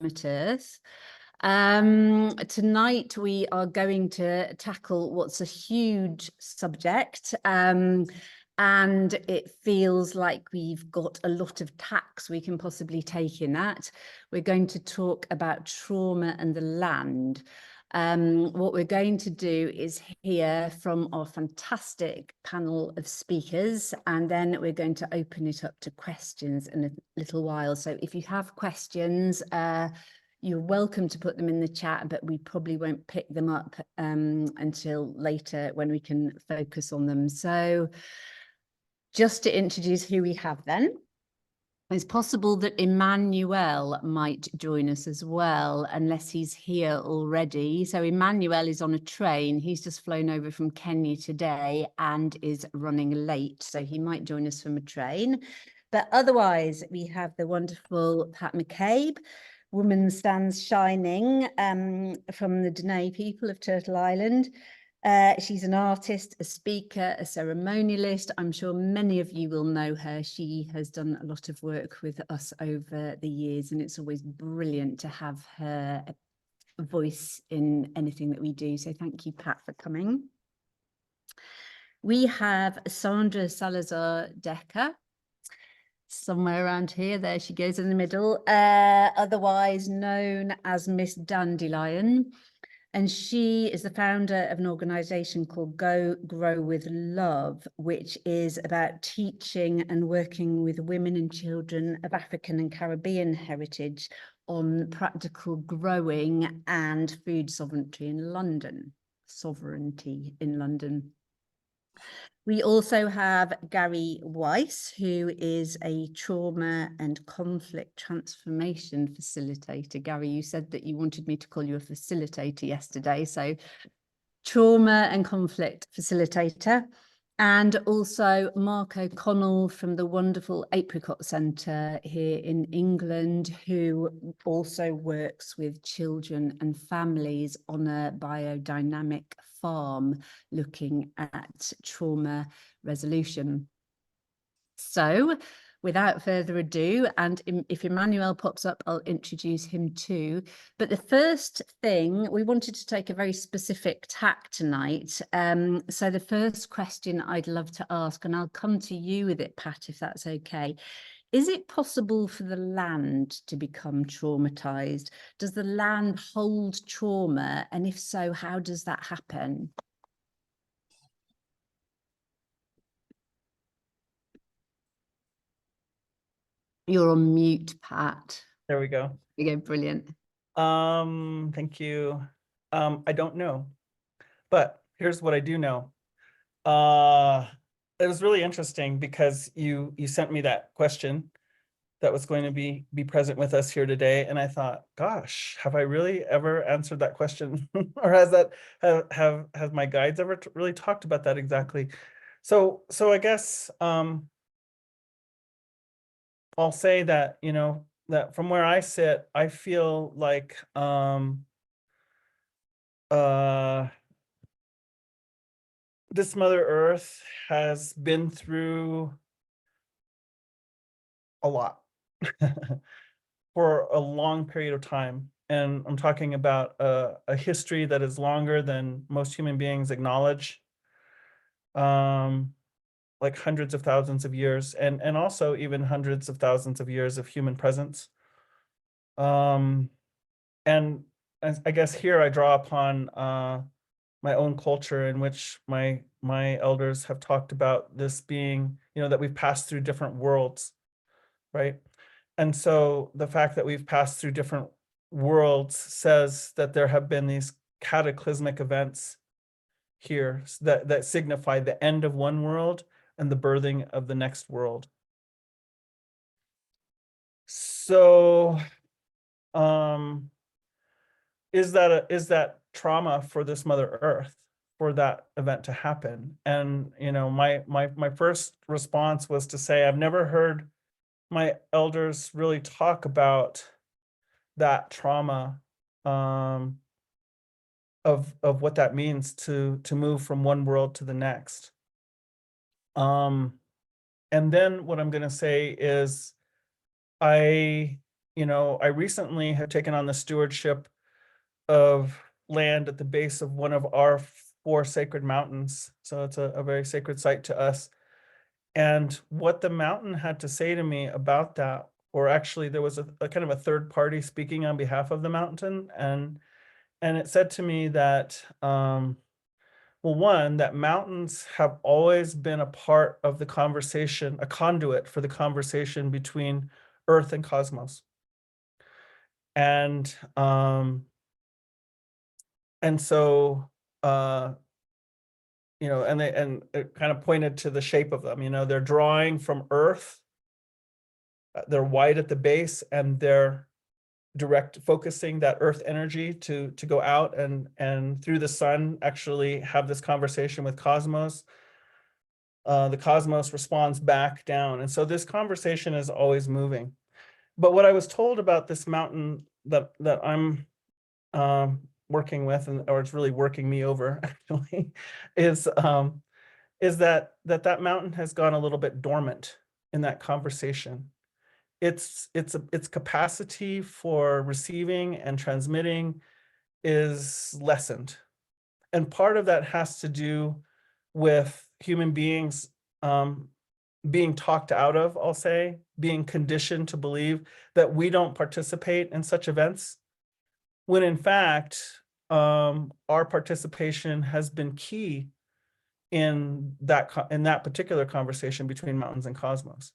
Earth. Tonight we are going to tackle what's a huge subject, and it feels like we've got a lot of tacks we can possibly take in that. We're going to talk about trauma and the land. What we're going to do is hear from our fantastic panel of speakers, and then we're going to open it up to questions in a little while. So if you have questions, you're welcome to put them in the chat, but we probably won't pick them up until later when we can focus on them. So just to introduce who we have then. It's possible that Emmanuel might join us as well, unless he's here already. So Emmanuel is on a train. He's just flown over from Kenya today and is running late. So he might join us from a train. But otherwise, we have the wonderful Pat McCabe, Woman Stands Shining, from the Dene people of Turtle Island. She's an artist, a speaker, a ceremonialist. I'm sure many of you will know her. She has done a lot of work with us over the years, and it's always brilliant to have her voice in anything that we do. So thank you, Pat, for coming. We have Sandra Salazar Decker, somewhere around here. There she goes in the middle, otherwise known as Miss Dandelion. And she is the founder of an organization called Go Grow with Love, which is about teaching and working with women and children of African and Caribbean heritage on practical growing and food sovereignty in London. We also have Gary Reiss, who is a trauma and conflict transformation facilitator. Gary, you said that you wanted me to call you a facilitator yesterday, so trauma and conflict facilitator. And also Mark O'Connell from the wonderful Apricot Centre here in England, who also works with children and families on a biodynamic farm looking at trauma resolution. So without further ado, and if Emmanuel pops up, I'll introduce him too. But the first thing, we wanted to take a very specific tack tonight. So the first question I'd love to ask, and I'll come to you with it, Pat, if that's okay. Is it possible for the land to become traumatized? Does the land hold trauma? And if so, how does that happen? You're on mute, Pat. There we go. You go, brilliant. Thank you. I don't know, but here's what I do know. It was really interesting because you sent me that question that was going to be present with us here today, and I thought, gosh, have I really ever answered that question, or have my guides ever really talked about that exactly? So I guess I'll say that, you know, that from where I sit, I feel like this Mother Earth has been through a lot for a long period of time. And I'm talking about a history that is longer than most human beings acknowledge, like hundreds of thousands of years, and also even hundreds of thousands of years of human presence. And I guess here I draw upon my own culture, in which my elders have talked about this being, you know, that we've passed through different worlds, right? And so the fact that we've passed through different worlds says that there have been these cataclysmic events here that signify the end of one world and the birthing of the next world. So is that trauma for this Mother Earth, for that event to happen? And, you know, my first response was to say, I've never heard my elders really talk about that trauma, of what that means to move from one world to the next. And then what I'm going to say is, I I recently have taken on the stewardship of land at the base of one of our 4 sacred mountains. So it's a very sacred site to us. And what the mountain had to say to me about that, or actually there was a kind of a third party speaking on behalf of the mountain, and it said to me that well, one, that mountains have always been a part of the conversation, a conduit for the conversation between Earth and cosmos. And so and it kind of pointed to the shape of them. They're drawing from Earth. They're white at the base, and they're focusing that Earth energy to go out and through the sun actually have this conversation with cosmos. The cosmos responds back down, and so this conversation is always moving. But what I was told about this mountain that I'm working with, or it's really working me over actually, is that mountain has gone a little bit dormant in that conversation. Its capacity for receiving and transmitting is lessened, and part of that has to do with human beings being talked out of, I'll say, being conditioned to believe that we don't participate in such events, when in fact our participation has been key in that particular conversation between mountains and cosmos.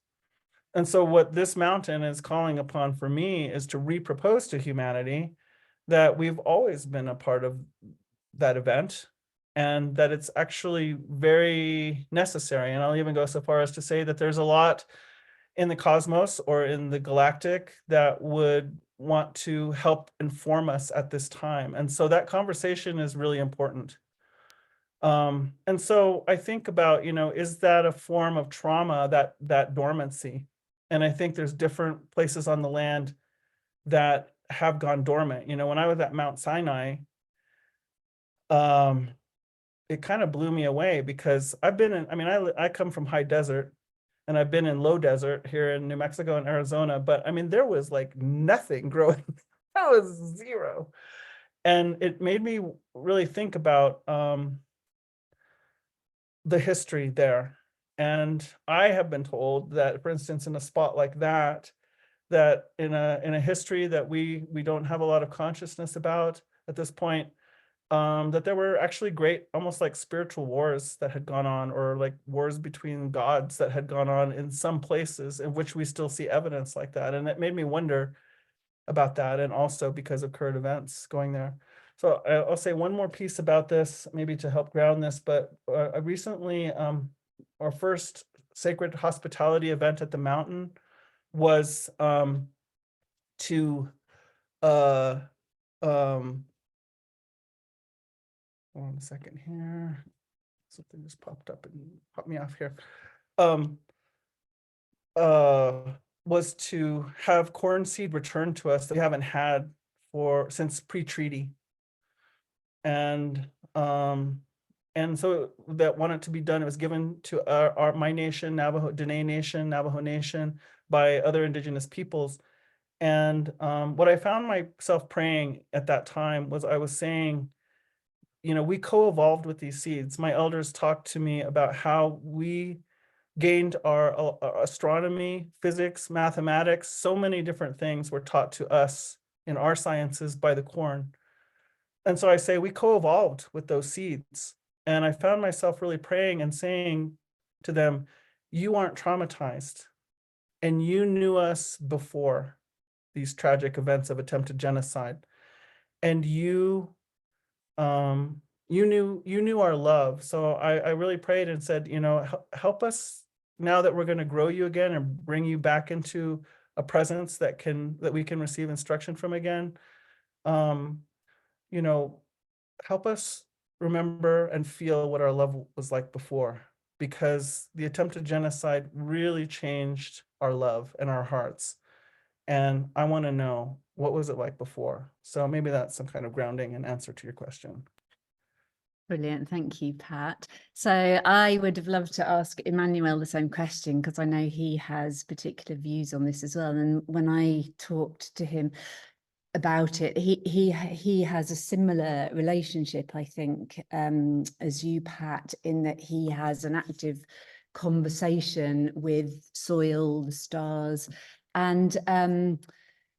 And so what this mountain is calling upon for me is to repropose to humanity that we've always been a part of that event, and that it's actually very necessary. And I'll even go so far as to say that there's a lot in the cosmos or in the galactic that would want to help inform us at this time. And so that conversation is really important. And so I think about, is that a form of trauma, that dormancy? And I think there's different places on the land that have gone dormant. When I was at Mount Sinai, it kind of blew me away, because I've been in, I come from high desert, and I've been in low desert here in New Mexico and Arizona, but there was like nothing growing. That was zero. And it made me really think about the history there. And I have been told that, for instance, in a spot like that in a history that we don't have a lot of consciousness about at this point, that there were actually great, almost like spiritual wars that had gone on, or like wars between gods that had gone on in some places, in which we still see evidence like that. And it made me wonder about that, and also because of current events going there. So I'll say one more piece about this, maybe to help ground this, but I recently, our first sacred hospitality event at the mountain was to hold on a second here. Something just popped up and popped me off here. Was to have corn seed returned to us that we haven't had since pre-treaty. And so that wanted to be done. It was given to my nation, Navajo, Dene Nation, Navajo Nation, by other indigenous peoples. And what I found myself praying at that time was, I was saying, we co-evolved with these seeds. My elders talked to me about how we gained our astronomy, physics, mathematics, so many different things were taught to us in our sciences by the corn. And so I say we co-evolved with those seeds. And I found myself really praying and saying to them, you aren't traumatized, and you knew us before these tragic events of attempted genocide. And you knew our love. So I really prayed and said, help us now that we're going to grow you again and bring you back into a presence that we can receive instruction from again. Help us remember and feel what our love was like before, because the attempted genocide really changed our love and our hearts. And I want to know, what was it like before? So maybe that's some kind of grounding and answer to your question. Brilliant. Thank you, Pat. So I would have loved to ask Emmanuel the same question, because I know he has particular views on this as well. And when I talked to him about it, he has a similar relationship, I think, as you, Pat, in that he has an active conversation with soil, the stars, and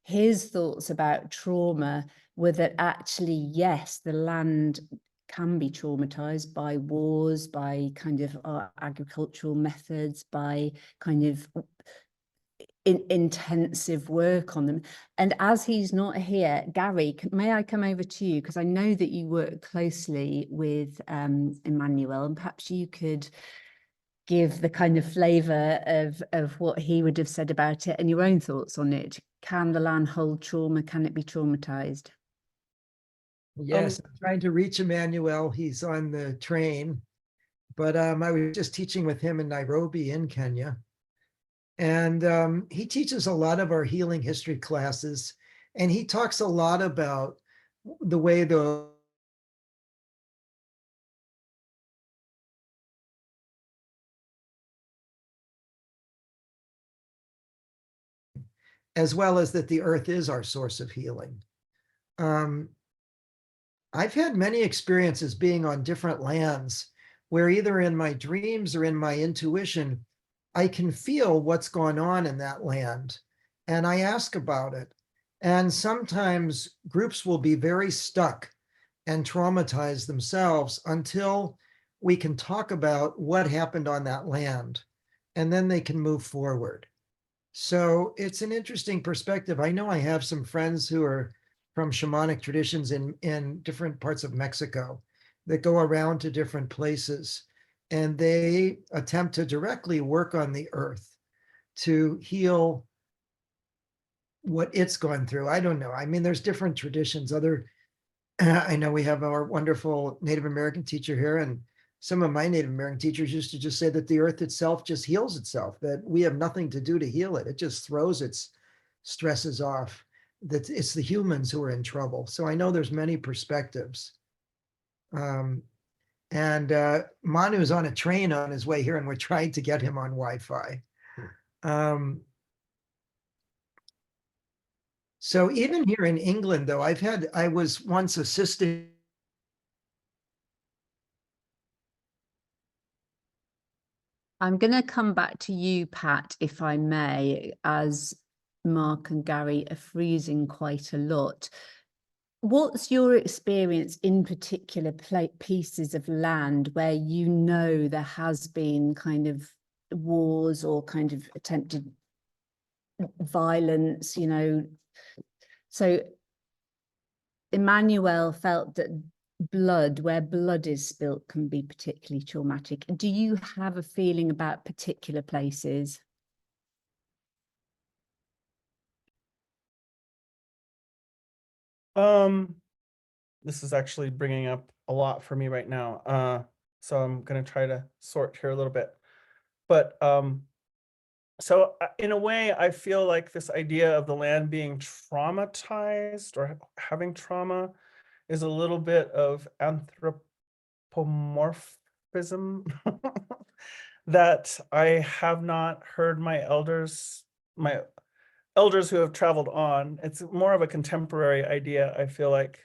his thoughts about trauma were that actually, yes, the land can be traumatized by wars, by kind of our agricultural methods, by kind of intensive work on them. And as he's not here, Gary, may I come over to you? Because I know that you work closely with Emmanuel, and perhaps you could give the kind of flavour of what he would have said about it and your own thoughts on it. Can the land hold trauma? Can it be traumatized? Yes, I'm trying to reach Emmanuel. He's on the train, but I was just teaching with him in Nairobi in Kenya. And he teaches a lot of our healing history classes, and he talks a lot about the way as well as that the earth is our source of healing. I've had many experiences being on different lands where either in my dreams or in my intuition, I can feel what's going on in that land, and I ask about it. And sometimes groups will be very stuck and traumatized themselves until we can talk about what happened on that land, and then they can move forward. So it's an interesting perspective. I know I have some friends who are from shamanic traditions in different parts of Mexico that go around to different places, and they attempt to directly work on the earth to heal what it's gone through. I don't know. I mean, there's different traditions. I know we have our wonderful Native American teacher here, and some of my Native American teachers used to just say that the earth itself just heals itself, that we have nothing to do to heal it. It just throws its stresses off, that it's the humans who are in trouble. So I know there's many perspectives. And Manu's on a train on his way here, and we're trying to get him on Wi-Fi. So even here in England, though, I was once assisting. I'm going to come back to you, Pat, if I may, as Mark and Gary are freezing quite a lot. What's your experience in particular pieces of land where you know there has been kind of wars or kind of attempted violence, you know? So Emmanuel felt that blood, where blood is spilt, can be particularly traumatic. Do you have a feeling about particular places? This is actually bringing up a lot for me right now. So I'm going to try to sort here a little bit. But so in a way, I feel like this idea of the land being traumatized or having trauma is a little bit of anthropomorphism that I have not heard my elders who have traveled on. It's more of a contemporary idea, I feel like.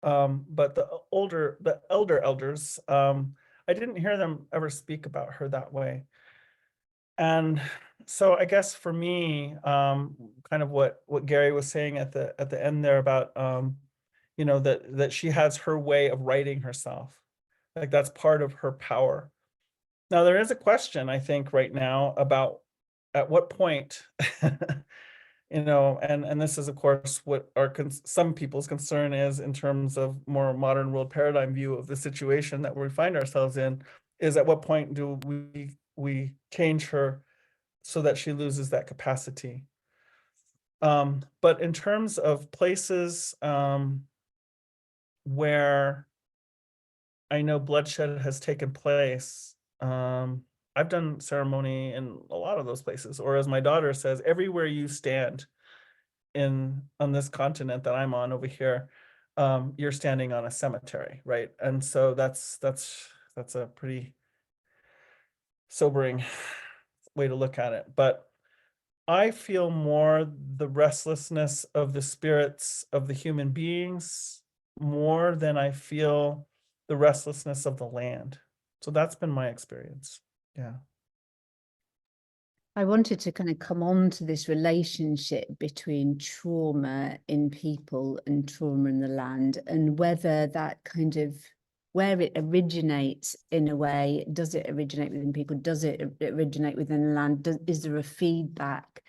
But the elder elders, I didn't hear them ever speak about her that way. And so I guess for me, kind of what Gary was saying at the end there about, you know, that she has her way of writing herself, like that's part of her power. Now there is a question, I think, right now about at what point, you know, and this is of course what some people's concern is in terms of more modern world paradigm view of the situation that we find ourselves in, is at what point do we change her so that she loses that capacity. But in terms of places where I know bloodshed has taken place, I've done ceremony in a lot of those places, or as my daughter says, everywhere you stand on this continent that I'm on over here, you're standing on a cemetery, right? And so that's a pretty sobering way to look at it. But I feel more the restlessness of the spirits of the human beings more than I feel the restlessness of the land. So that's been my experience. Yeah. I wanted to kind of come on to this relationship between trauma in people and trauma in the land, and whether that kind of, where it originates in a way. Does it originate within people? Does it originate within the land? Is there a feedback?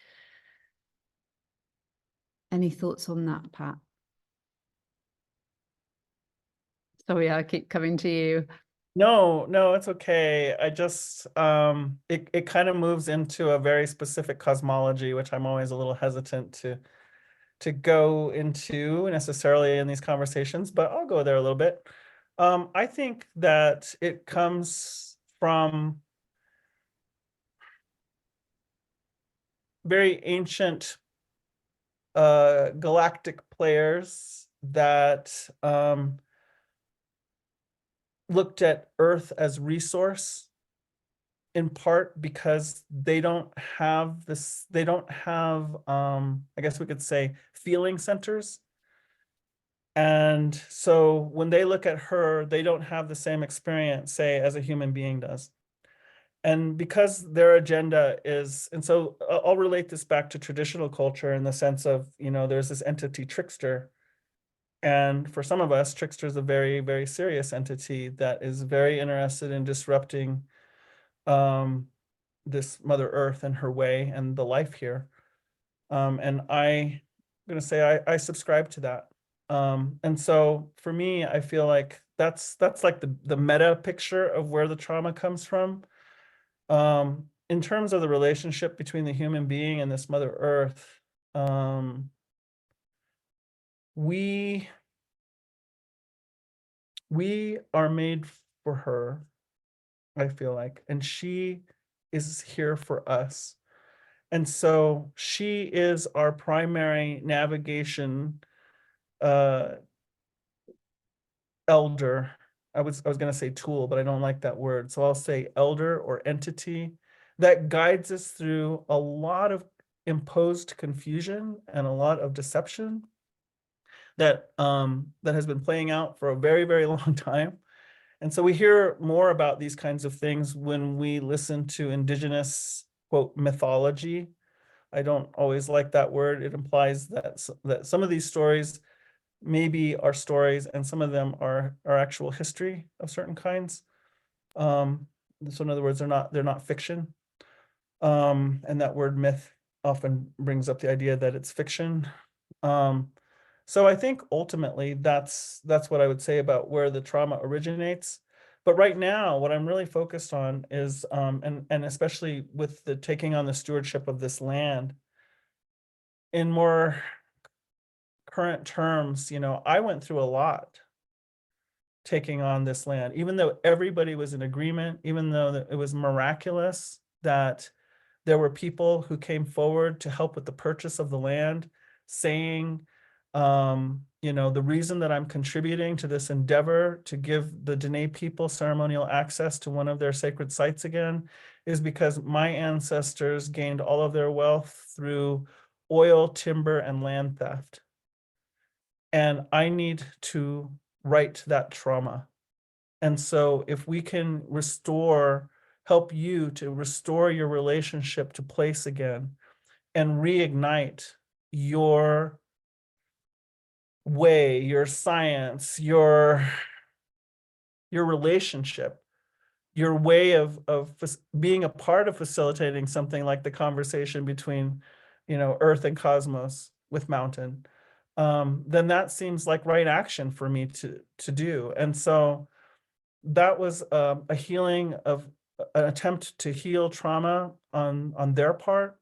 Any thoughts on that, Pat? Sorry, I keep coming to you. No, it's okay. I just it kind of moves into a very specific cosmology, which I'm always a little hesitant to go into necessarily in these conversations, but I'll go there a little bit. I think that it comes from very ancient galactic players that looked at Earth as resource, in part because they don't have I guess we could say feeling centers. And so when they look at her, they don't have the same experience, say, as a human being does. And because their agenda is, and so I'll relate this back to traditional culture in the sense of, there's this entity trickster. And for some of us, trickster is a very, very serious entity that is very interested in disrupting this Mother Earth and her way and the life here. And I'm going to say I subscribe to that. And so for me, I feel like that's like the meta picture of where the trauma comes from. In terms of the relationship between the human being and this Mother Earth, we are made for her, I feel like, and she is here for us. And so she is our primary navigation elder. I was going to say tool, but I don't like that word. So I'll say elder or entity that guides us through a lot of imposed confusion and a lot of deception that has been playing out for a very, very long time. And so we hear more about these kinds of things when we listen to indigenous, quote, mythology. I don't always like that word. It implies that some of these stories maybe are stories and some of them are actual history of certain kinds. So in other words, they're not fiction. And that word myth often brings up the idea that it's fiction. So I think ultimately that's what I would say about where the trauma originates. But right now, what I'm really focused on is, and especially with the taking on the stewardship of this land, in more current terms, I went through a lot taking on this land, even though everybody was in agreement, even though it was miraculous that there were people who came forward to help with the purchase of the land, saying, the reason that I'm contributing to this endeavor to give the Dene people ceremonial access to one of their sacred sites again is because my ancestors gained all of their wealth through oil, timber, and land theft. And I need to right that trauma. And so if we can help you to restore your relationship to place again and reignite your way, your science, your relationship, your way of being a part of facilitating something like the conversation between, Earth and cosmos with Mountain, then that seems like right action for me to do. And so that was a healing of an attempt to heal trauma on their part.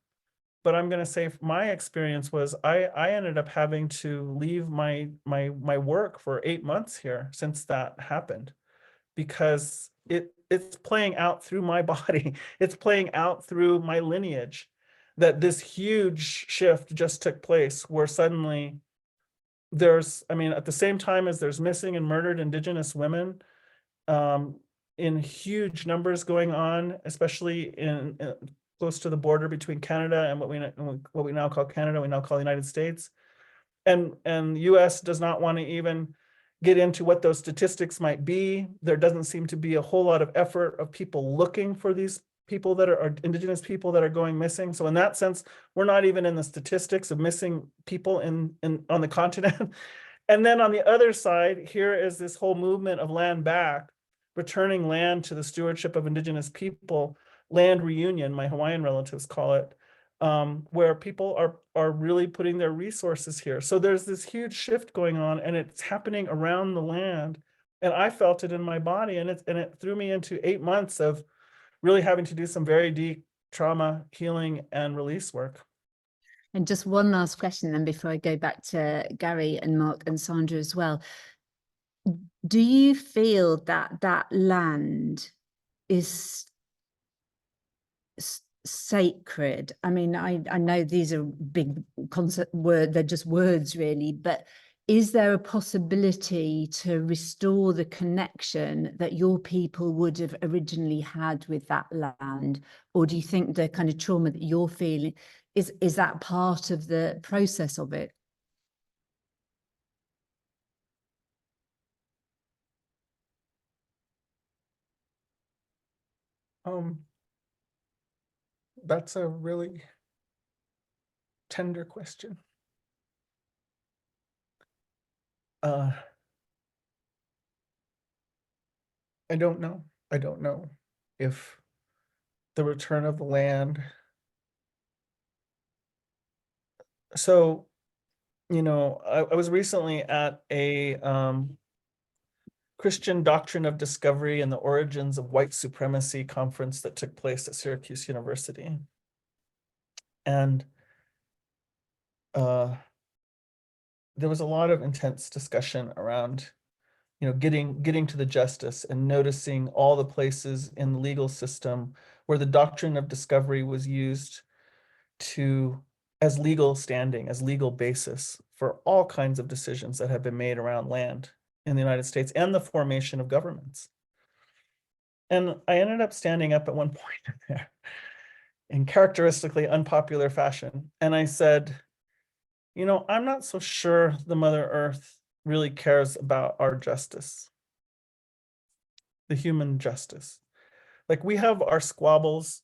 But I'm going to say my experience was I ended up having to leave my work for 8 months here since that happened, because it's playing out through my body. It's playing out through my lineage, that this huge shift just took place where suddenly there's, I mean, at the same time as there's missing and murdered Indigenous women, in huge numbers going on, especially in close to the border between Canada and what we now call Canada, we now call the United States. And the US does not want to even get into what those statistics might be. There doesn't seem to be a whole lot of effort of people looking for these people that are Indigenous people that are going missing. So in that sense, we're not even in the statistics of missing people on the continent. And then on the other side, here is this whole movement of land back, returning land to the stewardship of Indigenous people, land reunion, my Hawaiian relatives call it, where people are really putting their resources here. So there's this huge shift going on, and it's happening around the land. And I felt it in my body, and it threw me into 8 months of really having to do some very deep trauma healing and release work. And just one last question then before I go back to Gary and Mark and Sandra as well. Do you feel that that land is sacred? I mean, I know these are big concept word, they're just words really, but is there a possibility to restore the connection that your people would have originally had with that land? Or do you think the kind of trauma that you're feeling, is that part of the process of it? That's a really tender question. I don't know. I don't know if the return of the land. So, you know, I was recently at a Christian Doctrine of Discovery and the Origins of White Supremacy conference that took place at Syracuse University. And there was a lot of intense discussion around, you know, getting to the justice and noticing all the places in the legal system where the doctrine of discovery was used as legal standing, as legal basis for all kinds of decisions that have been made around land in the United States and the formation of governments. And I ended up standing up at one point there in characteristically unpopular fashion. And I said, you know, I'm not so sure the Mother Earth really cares about our justice, the human justice. Like, we have our squabbles,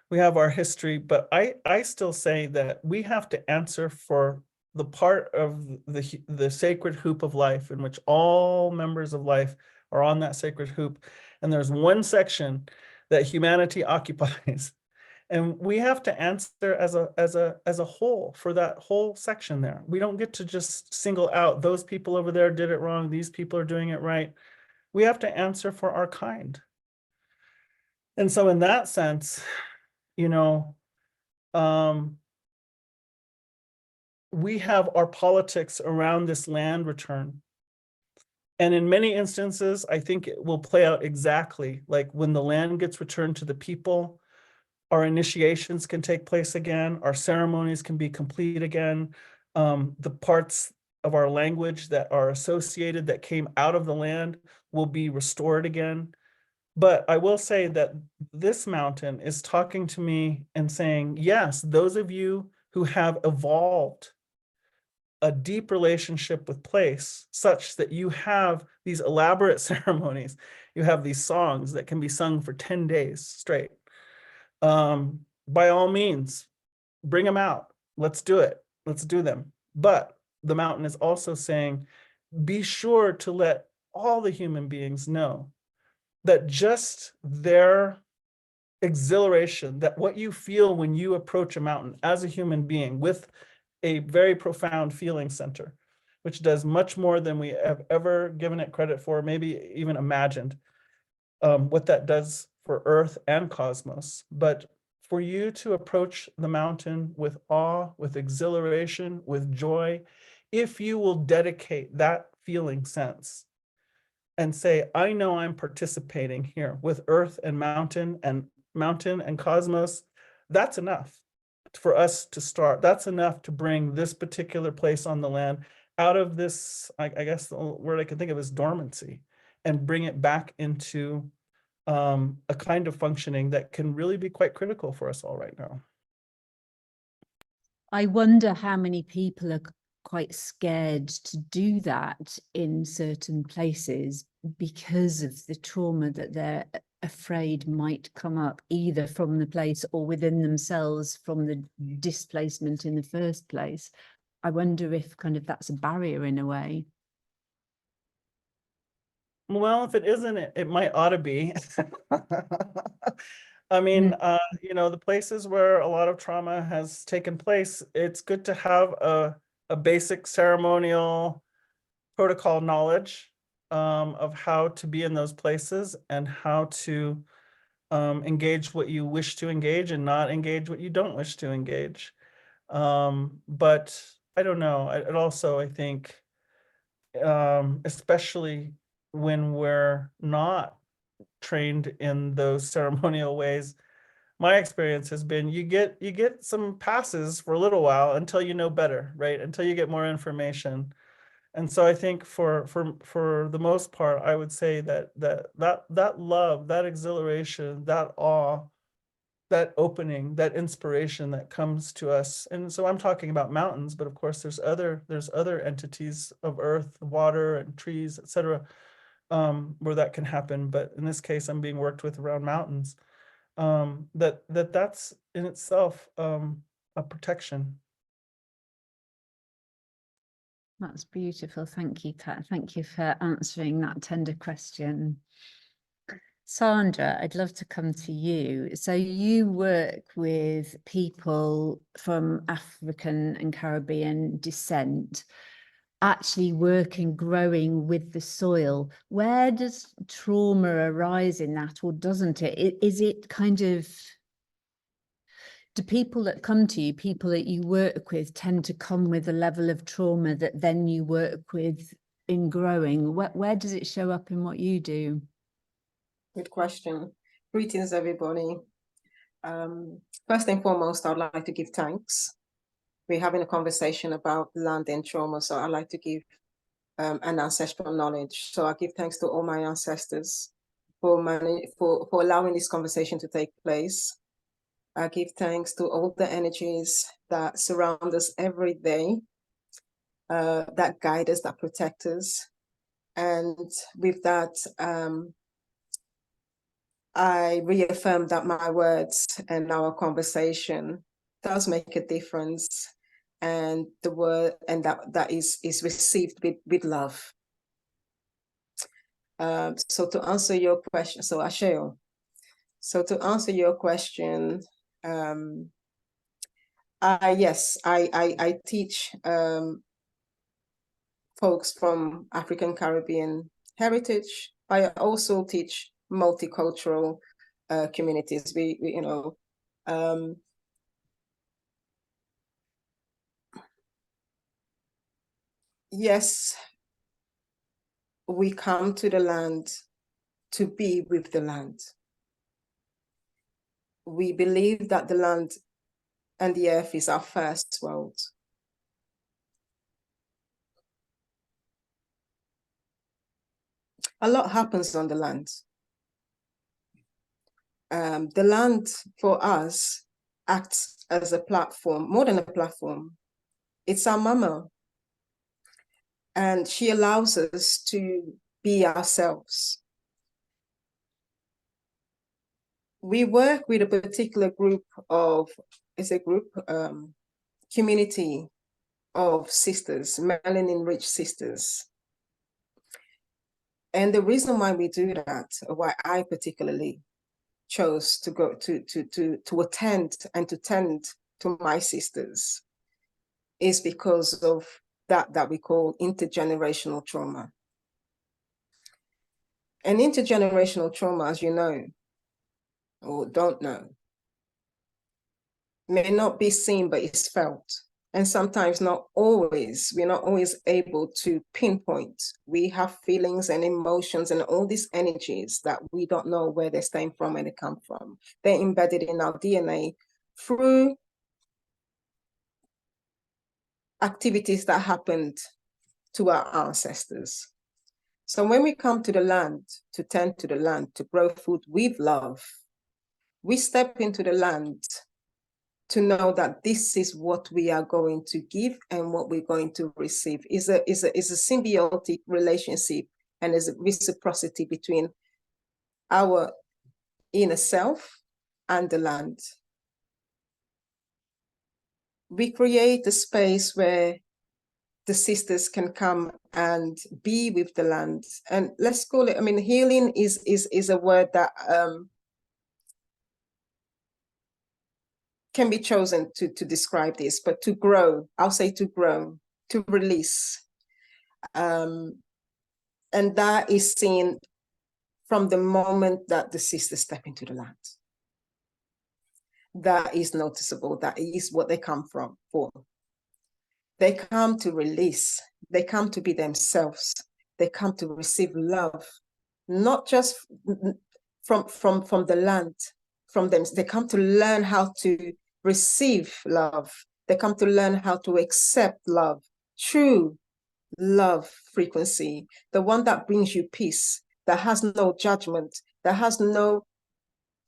we have our history, but I still say that we have to answer for the part of the sacred hoop of life in which all members of life are on that sacred hoop. And there's one section that humanity occupies. And we have to answer as a whole for that whole section there. We don't get to just single out those people over there did it wrong, these people are doing it right. We have to answer for our kind. And so in that sense, you know, we have our politics around this land return. And in many instances, I think it will play out exactly like when the land gets returned to the people, our initiations can take place again, our ceremonies can be complete again, the parts of our language that are associated that came out of the land will be restored again. But I will say that this mountain is talking to me and saying, yes, those of you who have evolved a deep relationship with place such that you have these elaborate ceremonies, you have these songs that can be sung for 10 days straight. By all means, bring them out. Let's do it. Let's do them. But the mountain is also saying, be sure to let all the human beings know that just their exhilaration, that what you feel when you approach a mountain as a human being with a very profound feeling center, which does much more than we have ever given it credit for, maybe even imagined, what that does for Earth and cosmos. But for you to approach the mountain with awe, with exhilaration, with joy, if you will dedicate that feeling sense and say, I know I'm participating here with Earth and mountain and cosmos, that's enough for us to start. That's enough to bring this particular place on the land out of this, I guess the word I can think of is dormancy, and bring it back into a kind of functioning that can really be quite critical for us all right now. I wonder how many people are quite scared to do that in certain places because of the trauma that they're afraid might come up either from the place or within themselves from the displacement in the first place. I wonder if kind of that's a barrier in a way. Well, if it isn't, it might ought to be. I mean, you know, the places where a lot of trauma has taken place, it's good to have a basic ceremonial protocol knowledge of how to be in those places and how to engage what you wish to engage and not engage what you don't wish to engage. But I don't know. It also, I think, especially when we're not trained in those ceremonial ways, my experience has been you get some passes for a little while until you know better, right? Until you get more information. And so I think for the most part, I would say that love, that exhilaration, that awe, that opening, that inspiration that comes to us. And so I'm talking about mountains, but of course there's other entities of earth, water, and trees, etc., where that can happen. But in this case, I'm being worked with around mountains. That's in itself a protection. That's beautiful. Thank you, Pat. Thank you for answering that tender question. Sandra, I'd love to come to you. So you work with people from African and Caribbean descent, actually working, growing with the soil. Where does trauma arise in that, or doesn't it? Is it kind of, do people that come to you, people that you work with, tend to come with a level of trauma that then you work with in growing? Where does it show up in what you do? Good question. Greetings, everybody. First and foremost, I'd like to give thanks. We're having a conversation about land and trauma, so I'd like to give an ancestral knowledge. So I give thanks to all my ancestors for allowing this conversation to take place. I give thanks to all the energies that surround us every day, that guide us, that protect us. And with that, I reaffirm that my words and our conversation does make a difference, and the word and that is received with love. So to answer your question, so Asheo. So to answer your question, I teach folks from African Caribbean heritage. I also teach multicultural communities. Yes, we come to the land to be with the land. We believe that the land and the earth is our first world. A lot happens on the land. The land for us acts as a platform, more than a platform. It's our mama. And she allows us to be ourselves. We work with a particular group of, community of sisters, melanin-rich sisters. And the reason why we do that, or why I particularly chose to go to attend and to tend to my sisters, is because of that we call intergenerational trauma. And intergenerational trauma, as you know, or don't know, may not be seen, but it's felt. And sometimes we're not always able to pinpoint. We have feelings and emotions and all these energies that we don't know where they stem from and they come from. They're embedded in our DNA through activities that happened to our ancestors. So when we come to the land, to tend to the land, to grow food with love, we step into the land to know that this is what we are going to give and what we're going to receive. Is a symbiotic relationship, and there's a reciprocity between our inner self and the land. We create a space where the sisters can come and be with the land. And let's call it, I mean, healing is a word that can be chosen to describe this, but to grow, I'll say to grow, to release. And that is seen from the moment that the sisters step into the land. That is noticeable. That is what they come from for. They come to release. They come to be themselves. They come to receive love, not just from the land, from them. They come to learn how to receive love. They come to learn how to accept love, true love frequency, the one that brings you peace, that has no judgment, that has no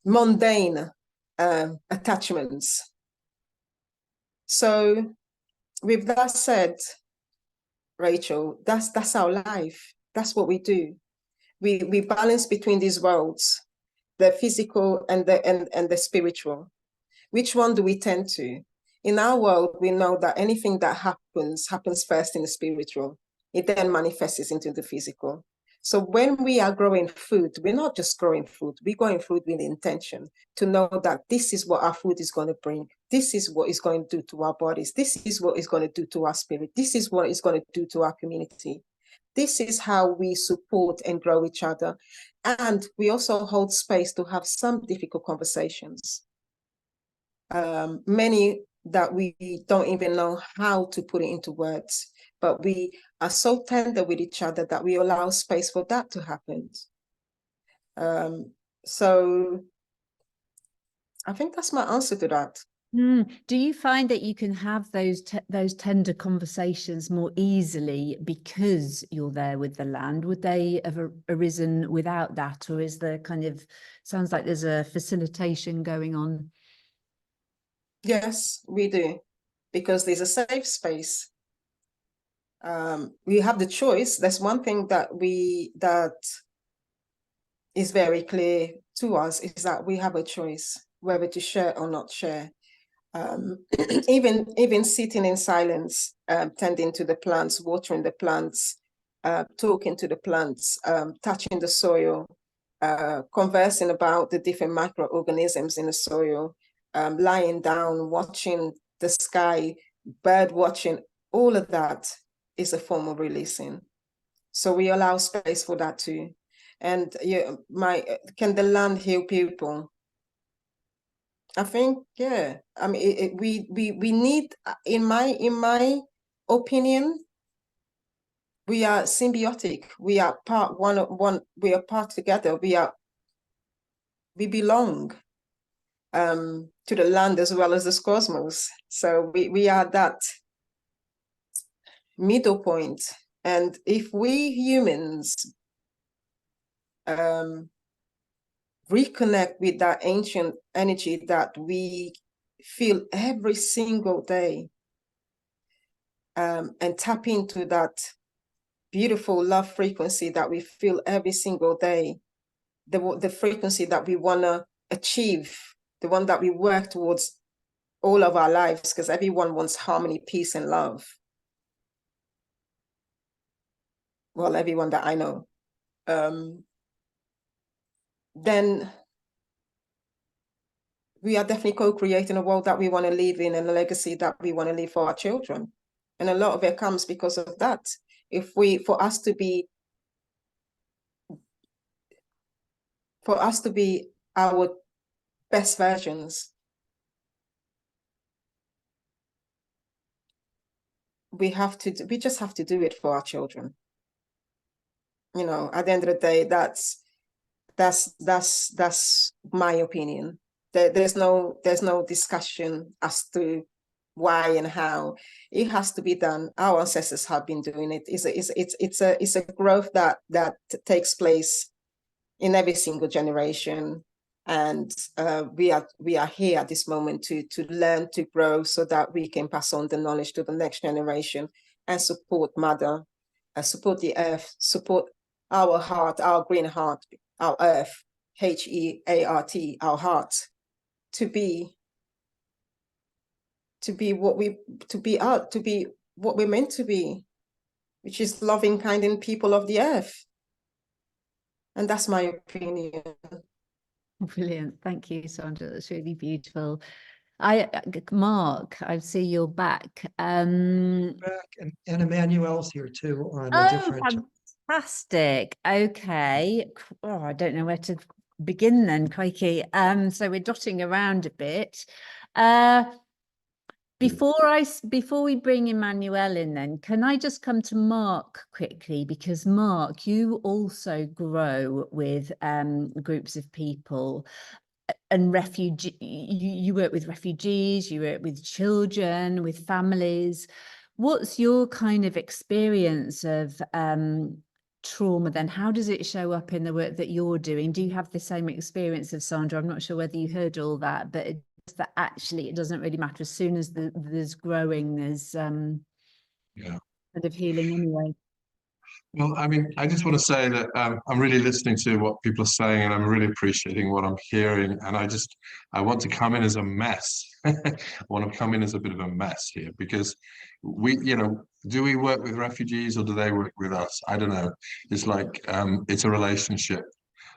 mundane attachments. So with that said, Rachel, that's our life. That's what we do. We balance between these worlds, the physical and the spiritual. Which one do we tend to? In our world, we know that anything that happens first in the spiritual. It then manifests into the physical. So when we are growing food, we're not just growing food, we're growing food with intention to know that this is what our food is going to bring. This is what it's going to do to our bodies. This is what it's going to do to our spirit. This is what it's going to do to our community. This is how we support and grow each other. And we also hold space to have some difficult conversations. Many that we don't even know how to put it into words, but we are so tender with each other that we allow space for that to happen. So I think that's my answer to that. Do you find that you can have those tender conversations more easily because you're there with the land? Would they have arisen without that, or is there sounds like there's a facilitation going on? Yes, we do, because there's a safe space. We have the choice. That's one thing that is very clear to us, is that we have a choice whether to share or not share. Even sitting in silence, tending to the plants, watering the plants, talking to the plants, touching the soil, conversing about the different microorganisms in the soil, lying down, watching the sky, bird watching, all of that is a form of releasing. So we allow space for that too. And can the land heal people? I think, yeah. I mean, we need, in my opinion, we are symbiotic. We are part one. We are part together. We belong to the land as well as this cosmos. So we are that middle point. And if we humans reconnect with that ancient energy that we feel every single day, and tap into that beautiful love frequency that we feel every single day, the frequency that we want to achieve, the one that we work towards all of our lives, because everyone wants harmony, peace, and love. Well, everyone that I know. Then we are definitely co-creating a world that we want to live in and a legacy that we want to leave for our children. And a lot of it comes because of that. For us to be our best versions, we just have to do it for our children. You know, at the end of the day, that's my opinion. There's no discussion as to why and how. It has to be done. Our ancestors have been doing it. It's a growth that takes place in every single generation. And we are here at this moment to learn, to grow, so that we can pass on the knowledge to the next generation and support Mother, support the earth, support our heart, our green heart, our earth, HEART, our heart, to be what we're meant to be, which is loving, kind, and people of the earth. And that's my opinion. Brilliant. Thank you, Sandra. That's really beautiful. Mark, I see you're back. Back, and Emmanuel's here too on a different. Fantastic. Okay. Oh, I don't know where to begin then, crikey. So we're dotting around a bit. Before we bring Emmanuel in then, can I just come to Mark quickly? Because Mark, you also grow with groups of people and you work with refugees, you work with children, with families. What's your kind of experience of trauma then? How does it show up in the work that you're doing? Do you have the same experience of Sandra? I'm not sure whether you heard all that, but that actually it doesn't really matter. As soon as there's growing, there's kind of healing anyway. Well, I mean, I just want to say that I'm really listening to what people are saying, and I'm really appreciating what I'm hearing. And I want to come in as a mess. I want to come in as a bit of a mess here, because do we work with refugees or do they work with us? I don't know. It's like, it's a relationship.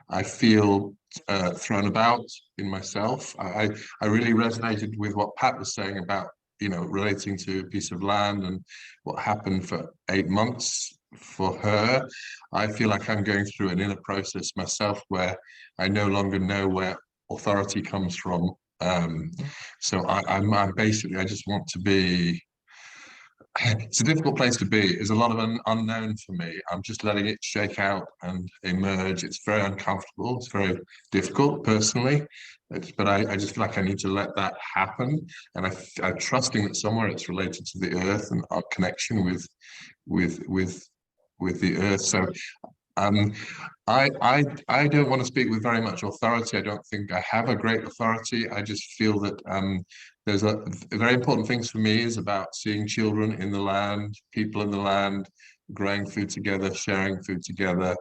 I feel thrown about in myself. I really resonated with what Pat was saying about, relating to a piece of land and what happened for 8 months for her. I feel like I'm going through an inner process myself where I no longer know where authority comes from. So I'm basically, I just want to be. It's a difficult place to be. There's a lot of unknown for me. I'm just letting it shake out and emerge. It's very uncomfortable. It's very difficult personally, but I just feel like I need to let that happen. And I'm trusting that somewhere it's related to the earth and our connection with the earth. So I don't want to speak with very much authority. I don't think I have a great authority. I just feel that there's a very important things for me is about seeing children in the land, people in the land, growing food together, sharing food together,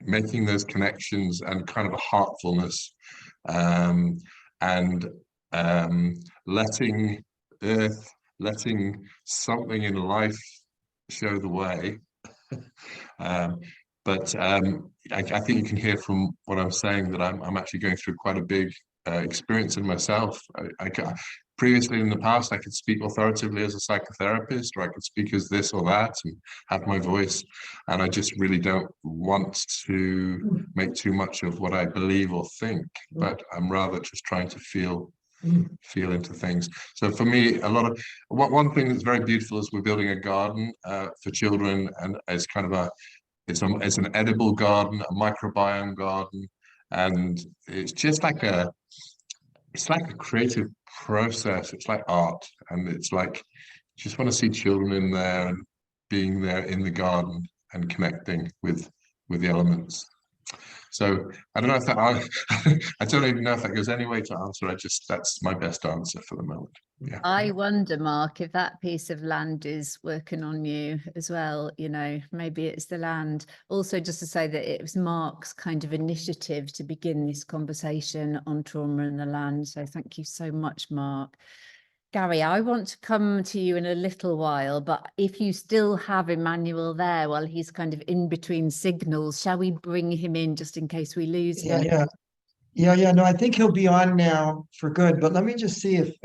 making those connections and kind of a heartfulness, and letting earth, letting something in life show the way. But I think you can hear from what I'm saying that I'm actually going through quite a big experience in myself. Previously in the past, I could speak authoritatively as a psychotherapist, or I could speak as this or that and have my voice. And I just really don't want to make too much of what I believe or think, but I'm rather just trying to feel into things. So for me, one thing that's very beautiful is we're building a garden for children, and it's kind of it's an edible garden, a microbiome garden, and it's just like a creative process. It's like art, and it's like just want to see children in there and being there in the garden and connecting with the elements. So I don't know if that I don't even know if that goes any way to answer. That's my best answer for the moment. Yeah. I wonder, Mark, if that piece of land is working on you as well. Maybe it's the land. Also, just to say that it was Mark's kind of initiative to begin this conversation on trauma and the land. So thank you so much, Mark. Gary, I want to come to you in a little while, but if you still have Emmanuel there while he's kind of in between signals, shall we bring him in just in case we lose him? Yeah. No, I think he'll be on now for good. But let me just see if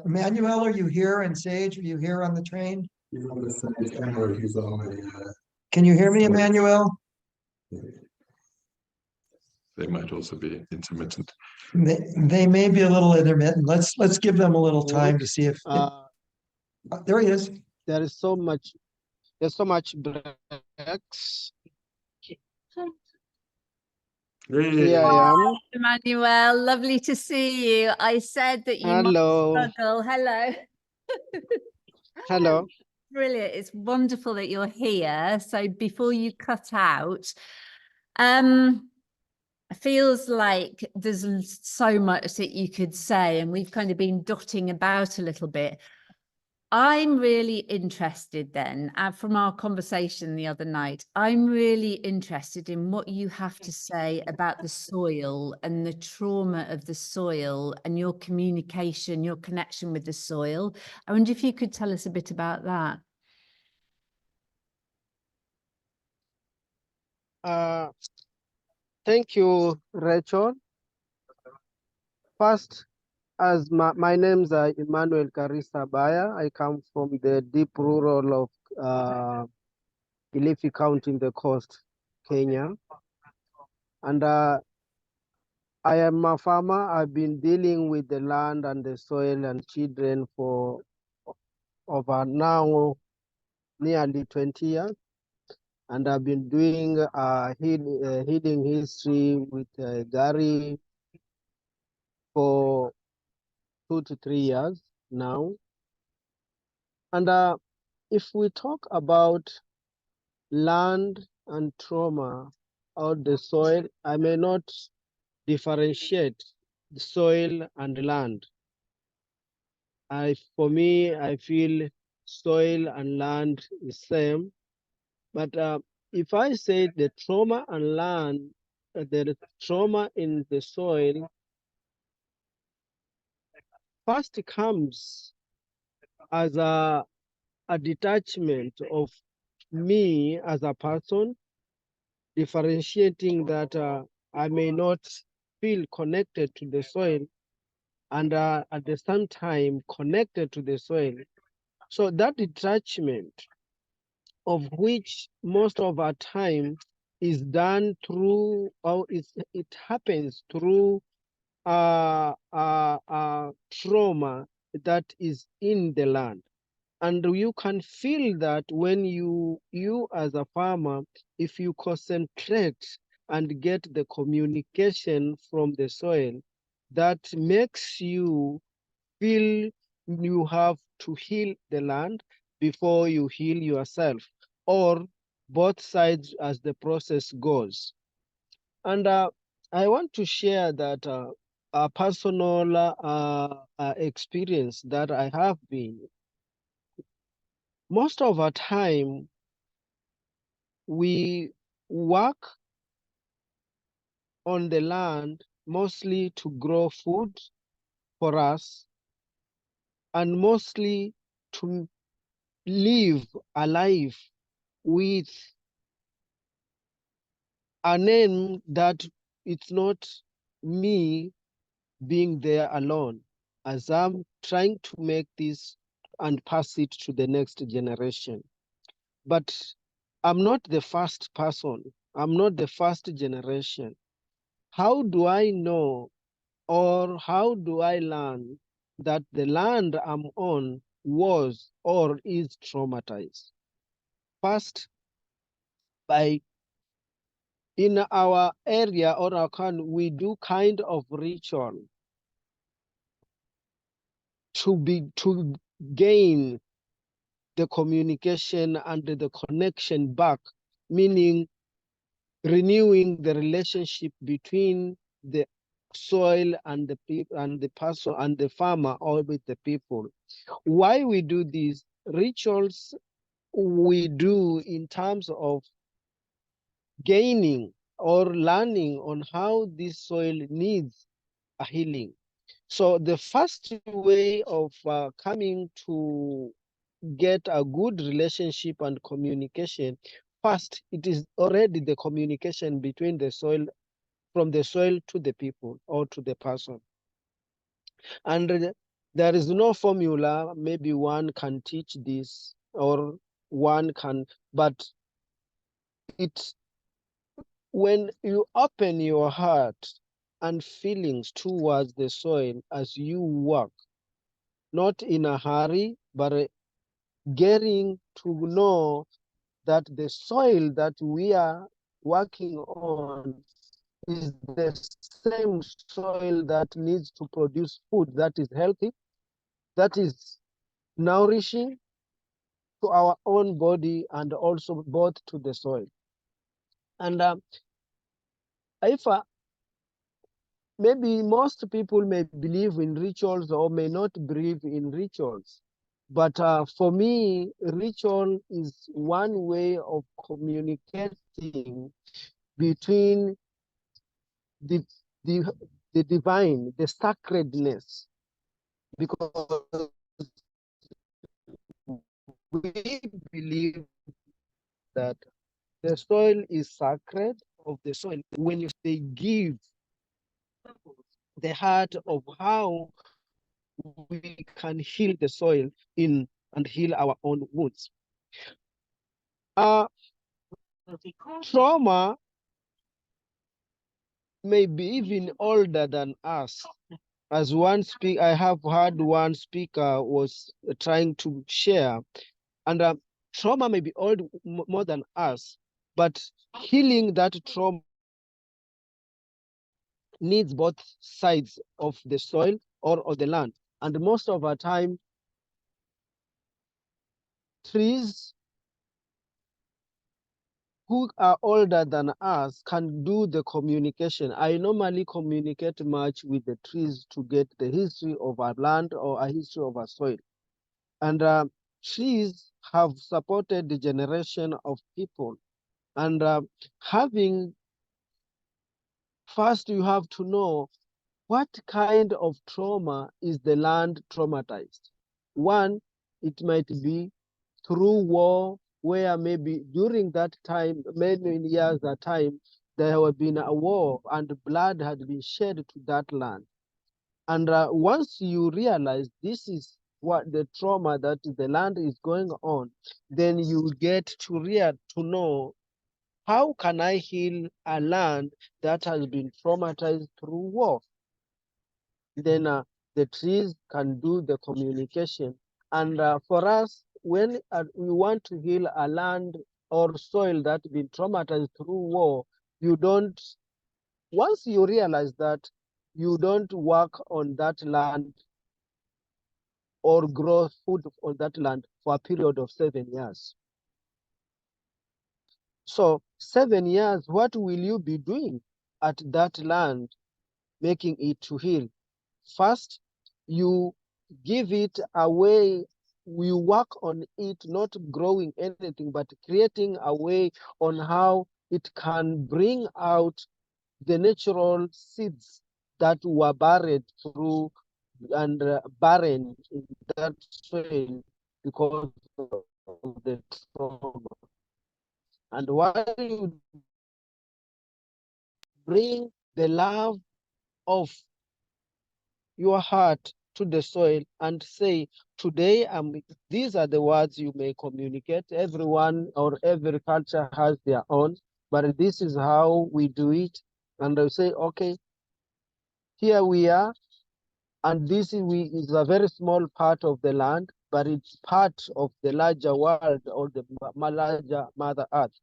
Emmanuel, are you here? And Sage, are you here on the train? He's on the same camera. He's on the. Can you hear me, Emmanuel? They might also be intermittent. They may be a little intermittent. Let's give them a little time to see if there he is. There's so much breaks. Here I am. Emmanuel, lovely to see you. I said that you Hello. might struggle. Hello. Hello. Brilliant. It's wonderful that you're here. So before you cut out, it feels like there's so much that you could say, and we've kind of been dotting about a little bit. I'm really interested then, from our conversation the other night, I'm really interested in what you have to say about the soil and the trauma of the soil and your communication, your connection with the soil. I wonder if you could tell us a bit about that. Thank you, Rachel. First, as my name's Emmanuel Karisa Baya. I come from the deep rural of Kilifi County in the coast, Kenya. And I am a farmer. I've been dealing with the land and the soil and children for over now nearly 20 years. And I've been doing healing history with Gary for 2 to 3 years now. And if we talk about land and trauma or the soil, I may not differentiate the soil and land. For me, I feel soil and land is same. But if I say the trauma and land, the trauma in the soil first comes as a detachment of me as a person, differentiating that I may not feel connected to the soil and at the same time connected to the soil. So that detachment, of which most of our time is done through, or it happens through trauma that is in the land. And you can feel that when you as a farmer, if you concentrate and get the communication from the soil, that makes you feel you have to heal the land before you heal yourself, or both sides as the process goes. And I want to share that a personal experience that I have been. Most of our time, we work on the land mostly to grow food for us and mostly to live a life with a name that it's not me being there alone, as I'm trying to make this and pass it to the next generation. But I'm not the first person. I'm not the first generation. How do I know, or how do I learn that the land I'm on was or is traumatized? First, by in our area or our country, we do kind of ritual to gain the communication and the connection back, meaning renewing the relationship between the soil and the people and the person and the farmer, or with the people. Why we do these rituals, we do in terms of gaining or learning on how this soil needs a healing. So the first way of coming to get a good relationship and communication, first, it is already the communication between the soil, from the soil to the people or to the person. And there is no formula, maybe one can teach this or one can, but it's when you open your heart and feelings towards the soil as you work, not in a hurry, but getting to know that the soil that we are working on is the same soil that needs to produce food that is healthy, that is nourishing to our own body and also both to the soil. And if maybe most people may believe in rituals or may not believe in rituals, but for me, ritual is one way of communicating between the divine, the sacredness, because we believe that the soil is sacred of the soil. When you say give the heart of how we can heal the soil in and heal our own wounds. Trauma may be even older than us. As I have heard one speaker was trying to share, and trauma may be old more than us, but healing that trauma needs both sides of the soil or of the land. And most of our time, trees who are older than us can do the communication. I normally communicate much with the trees to get the history of our land or a history of our soil. And trees have supported the generation of people. And first you have to know what kind of trauma is the land traumatized. One, it might be through war, where maybe during that time, many years at time, there had been a war and blood had been shed to that land. And once you realize this is what the trauma that the land is going on, then you get to know, how can I heal a land that has been traumatized through war? Then the trees can do the communication. And for us, when we want to heal a land or soil that's been traumatized through war, once you realize that, you don't work on that land or grow food on that land for a period of 7 years. So 7 years, what will you be doing at that land, making it to heal? First, you give it away, you work on it, not growing anything, but creating a way on how it can bring out the natural seeds that were buried through and barren in that soil because of the trauma. And while you bring the love of your heart to the soil and say, today, these are the words you may communicate. Everyone or every culture has their own, but this is how we do it. And they say, okay, here we are, and this is a very small part of the land, but it's part of the larger world or the larger Mother Earth.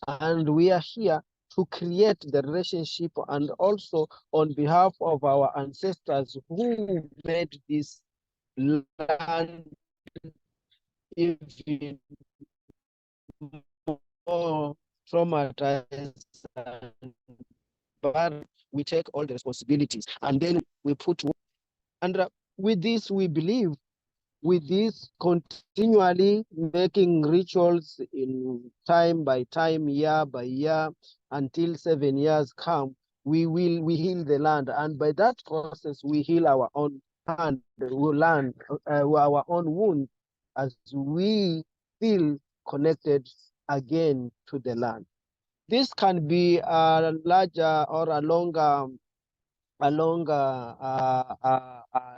And we are here to create the relationship, and also on behalf of our ancestors who made this land even more traumatized, but we take all the responsibilities and then we put, and with this we believe, with this continually making rituals in time by time, year by year, until 7 years come, we heal the land, and by that process we heal our own land, our own wound, as we feel connected again to the land. This can be a larger or a longer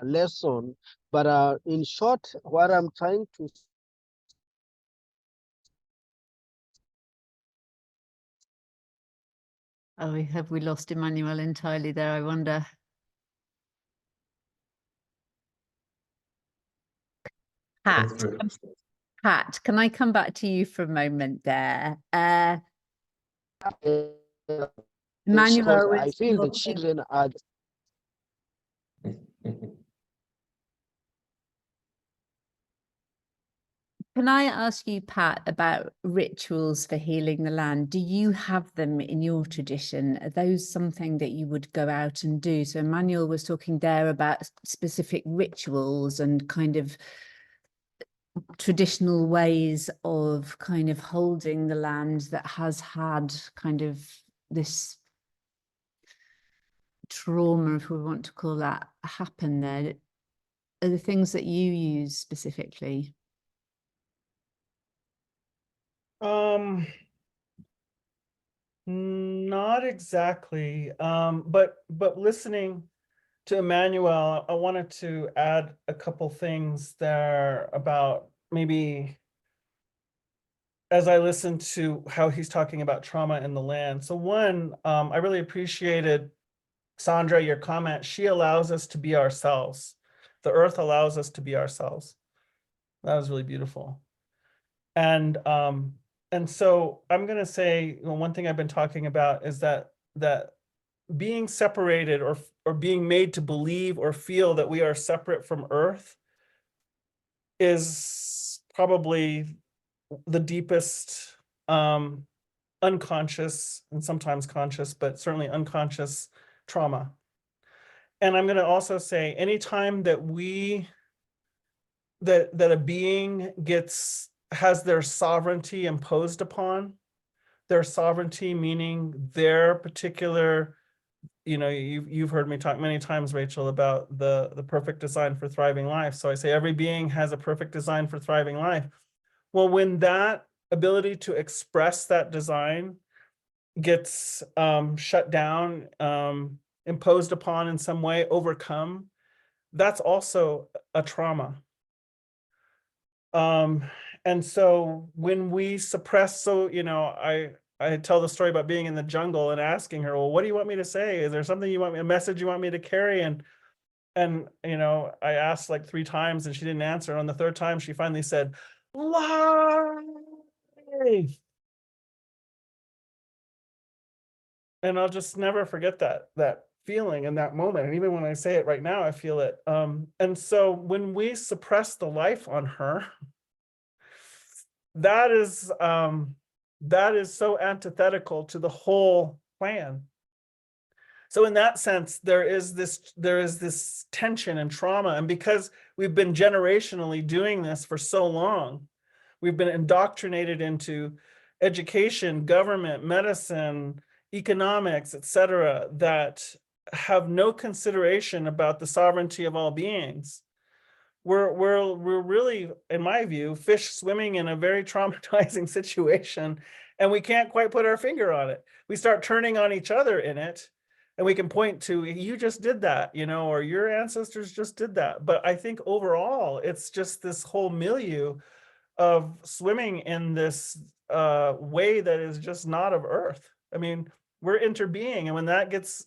lesson, but in short, what I'm trying to Oh, have we lost Emmanuel entirely there, I wonder? Pat, can I come back to you for a moment there? because Emmanuel, I was feel the your- children are Can I ask you, Pat, about rituals for healing the land? Do you have them in your tradition? Are those something that you would go out and do? So Emmanuel was talking there about specific rituals and kind of traditional ways of kind of holding the land that has had kind of this trauma, if we want to call that, happen there. Are the things that you use specifically? Not exactly. But listening to Emmanuel, I wanted to add a couple things there about maybe as I listened to how he's talking about trauma in the land. So one, I really appreciated, Sandra, your comment. She allows us to be ourselves. The earth allows us to be ourselves. That was really beautiful. And so I'm going to say, one thing I've been talking about is that being separated or being made to believe or feel that we are separate from Earth is probably the deepest unconscious and sometimes conscious, but certainly unconscious trauma. And I'm going to also say, anytime that that a being has their sovereignty imposed upon, their sovereignty meaning their particular, you've heard me talk many times, Rachel, about the perfect design for thriving life. So I say every being has a perfect design for thriving life. Well, when that ability to express that design gets shut down, imposed upon in some way, overcome, that's also a trauma. And so when we suppress, I tell the story about being in the jungle and asking her, well, what do you want me to say? Is there something a message you want me to carry? And I asked like 3 times and she didn't answer. On the 3rd time, she finally said, life. And I'll just never forget that feeling in that moment. And even when I say it right now, I feel it. And so when we suppress the life on her, that is so antithetical to the whole plan. So in that sense, there is this tension and trauma. And because we've been generationally doing this for so long, we've been indoctrinated into education, government, medicine, economics, etc., that have no consideration about the sovereignty of all beings. We're really, in my view, fish swimming in a very traumatizing situation, and we can't quite put our finger on it. We start turning on each other in it, and we can point to, you just did that, or your ancestors just did that. But I think overall, it's just this whole milieu of swimming in this way that is just not of Earth. I mean, we're interbeing, and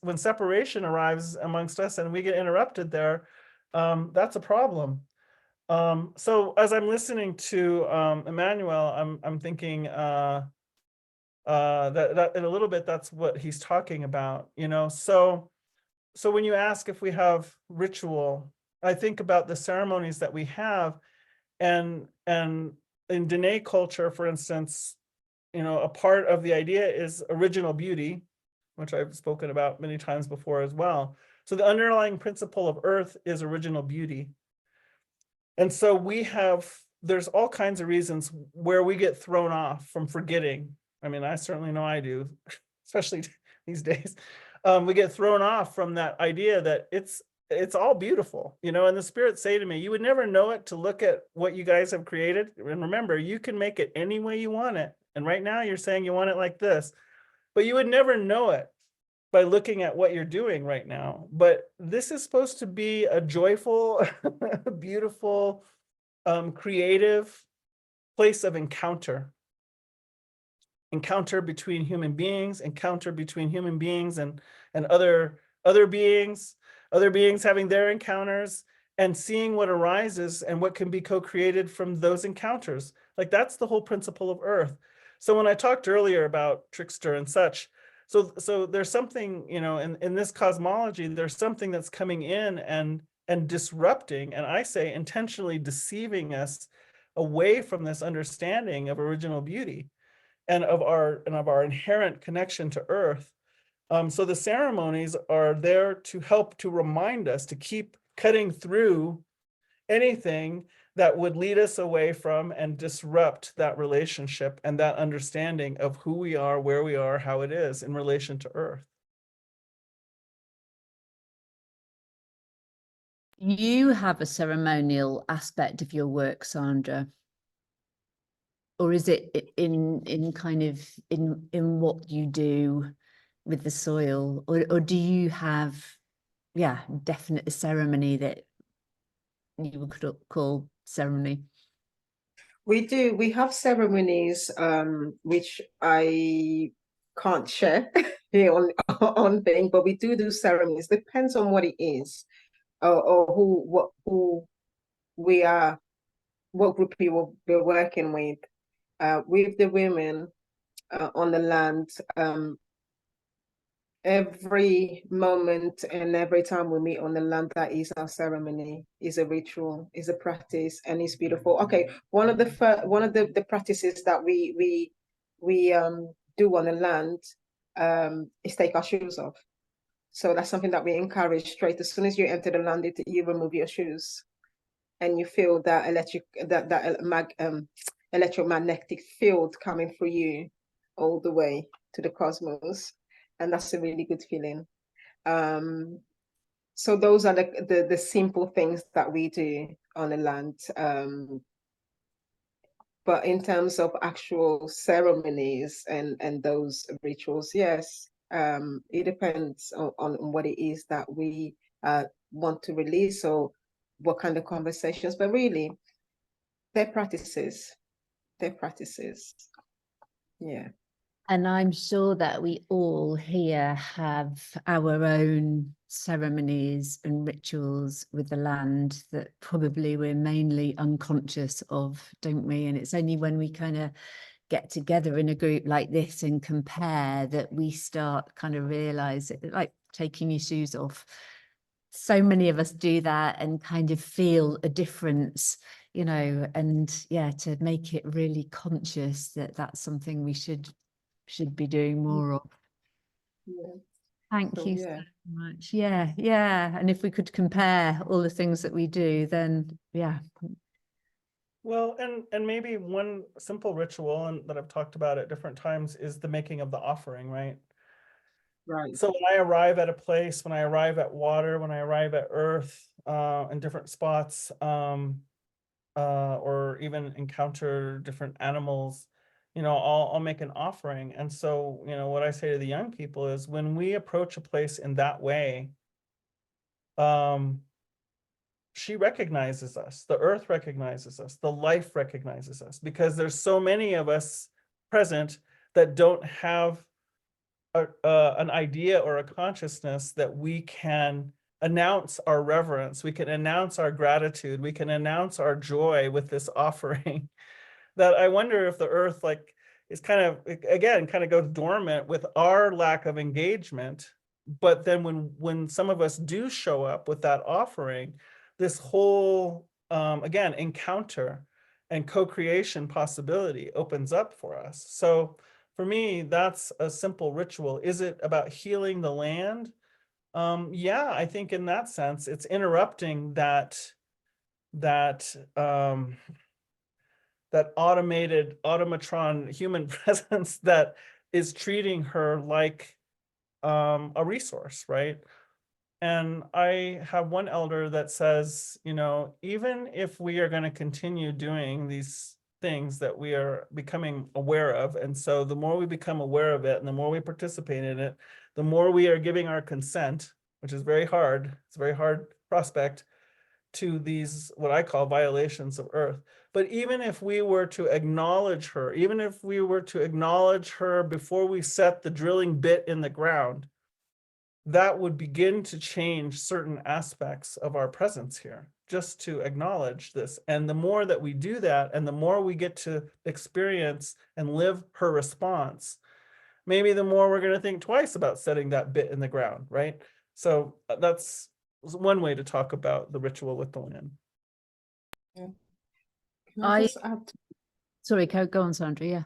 when separation arrives amongst us and we get interrupted there, that's a problem. So as I'm listening to Emmanuel, I'm thinking that in a little bit, that's what he's talking about, So when you ask if we have ritual, I think about the ceremonies that we have, and in Dene culture, for instance, a part of the idea is original beauty, which I've spoken about many times before as well. So the underlying principle of Earth is original beauty. And so there's all kinds of reasons where we get thrown off from forgetting. I mean, I certainly know I do, especially these days. We get thrown off from that idea that it's all beautiful, and the spirits say to me, you would never know it to look at what you guys have created. And remember, you can make it any way you want it. And right now you're saying you want it like this, but you would never know it by looking at what you're doing right now. But this is supposed to be a joyful, beautiful, creative place of encounter between human beings, and other beings having their encounters, and seeing what arises and what can be co-created from those encounters. Like, that's the whole principle of Earth. So when I talked earlier about trickster and such, So there's something, you know, in this cosmology, there's something that's coming in and disrupting, and I say intentionally deceiving us away from this understanding of original beauty and of our inherent connection to Earth. So the ceremonies are there to help to remind us to keep cutting through anything that would lead us away from and disrupt that relationship and that understanding of who we are, where we are, how it is in relation to Earth. You have a ceremonial aspect of your work, Sandra, or is it in kind of in what you do with the soil, or do you have, yeah, definite ceremony that you would call ceremony? We do. We have ceremonies, which I can't share here on thing, but we do ceremonies. Depends on what it is, or who we are, what group we're working with. With the women on the land, every moment and every time we meet on the land, that is our ceremony, is a ritual, is a practice, and it's beautiful. Okay, one of the practices that we do on the land is take our shoes off. So that's something that we encourage straight. As soon as you enter the land, you remove your shoes, and you feel that electromagnetic field coming through you all the way to the cosmos. And that's a really good feeling. So those are the simple things that we do on the land. But in terms of actual ceremonies and those rituals, yes, it depends on what it is that we want to release, or what kind of conversations. But really, they're practices. Yeah. And I'm sure that we all here have our own ceremonies and rituals with the land that probably we're mainly unconscious of, don't we? And it's only when we kind of get together in a group like this and compare that we start kind of realize it, like taking your shoes off. So many of us do that and kind of feel a difference, you know, and yeah, to make it really conscious that that's something we should be doing more of. Yeah. Thank So, you yeah. so much. Yeah. And if we could compare all the things that we do, then yeah. Well, and maybe one simple ritual and that I've talked about at different times is the making of the offering, right? Right. So when I arrive at a place, when I arrive at water, when I arrive at earth, in different spots, or even encounter different animals, you know, I'll make an offering. And so, you know, what I say to the young people is when we approach a place in that way, she recognizes us, the earth recognizes us, the life recognizes us, because there's so many of us present that don't have an idea or a consciousness that we can announce our reverence, we can announce our gratitude, we can announce our joy with this offering. That I wonder if the earth like is kind of, again, kind of goes dormant with our lack of engagement. But then when some of us do show up with that offering, this whole, again, encounter and co-creation possibility opens up for us. So for me, that's a simple ritual. Is it about healing the land? Yeah, I think in that sense, it's interrupting that automatron human presence that is treating her like a resource, right? And I have one elder that says, you know, even if we are going to continue doing these things that we are becoming aware of, and so the more we become aware of it and the more we participate in it, the more we are giving our consent, which is very hard. It's a very hard prospect, to these, what I call violations of earth. But even if we were to acknowledge her, even if we were to acknowledge her before we set the drilling bit in the ground, that would begin to change certain aspects of our presence here, just to acknowledge this. And the more that we do that, and the more we get to experience and live her response, maybe the more we're going to think twice about setting that bit in the ground, right? So that's one way to talk about the ritual with the land. Can I just add? Sorry, go on, Sandra. Yeah.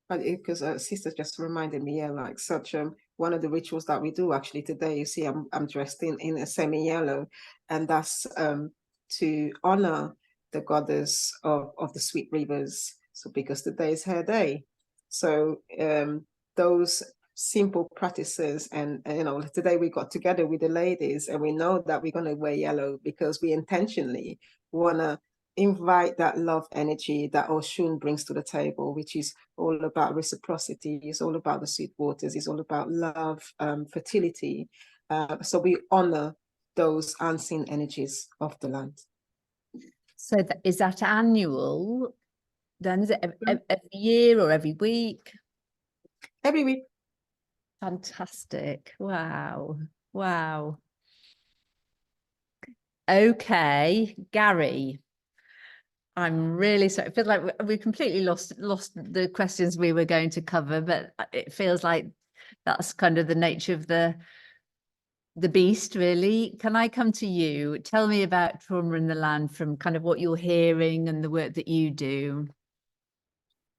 Because sister just reminded me, yeah, like such one of the rituals that we do actually today. You see, I'm dressed in a semi-yellow, and that's to honor the goddess of the sweet rivers. So because today is her day, so those simple practices, and you know, today we got together with the ladies, and we know that we're gonna wear yellow because we intentionally wanna invite that love energy that Oshun brings to the table, which is all about reciprocity, it's all about the sweet waters, it's all about love, fertility. So we honor those unseen energies of the land. So is that annual? Then is it every year or every week? Every week. Fantastic. Wow. Wow. Okay, Gary. I'm really sorry. I feel like we completely lost the questions we were going to cover, but it feels like that's kind of the nature of the beast, really. Can I come to you? Tell me about trauma in the land from kind of what you're hearing and the work that you do.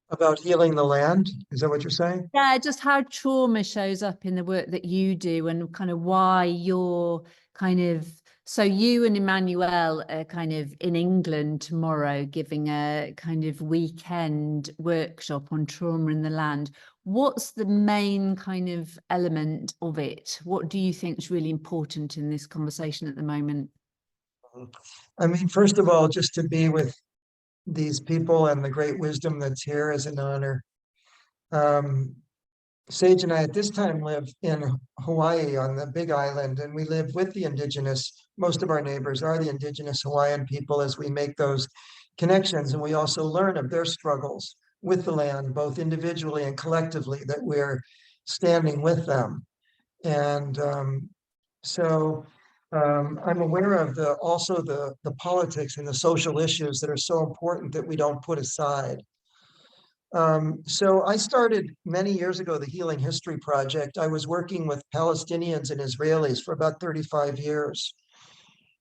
About healing the land? Is that what you're saying? Yeah, just how trauma shows up in the work that you do and kind of why you're kind of, so you and Emmanuel are kind of in England tomorrow giving a kind of weekend workshop on trauma in the land. What's the main kind of element of it? What do you think is really important in this conversation at the moment? I mean, first of all, just to be with these people and the great wisdom that's here is an honor. Sage and I at this time live in Hawaii on the Big Island, and we live with the indigenous, most of our neighbors are the indigenous Hawaiian people as we make those connections. And we also learn of their struggles with the land, both individually and collectively, that we're standing with them. And I'm aware of also the politics and the social issues that are so important that we don't put aside. So I started many years ago the Healing History Project. I was working with Palestinians and Israelis for about 35 years.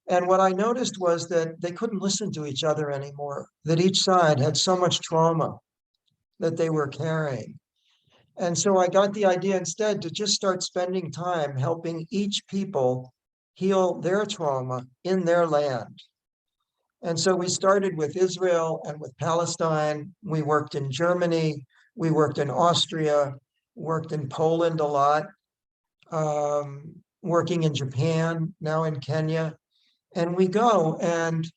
And what I noticed was that they couldn't listen to each other anymore, that each side had so much trauma that they were carrying. And so I got the idea instead to just start spending time helping each people heal their trauma in their land. And so we started with Israel and with Palestine. We worked in Germany, we worked in Austria, worked in Poland a lot, working in Japan, now in Kenya. And we go and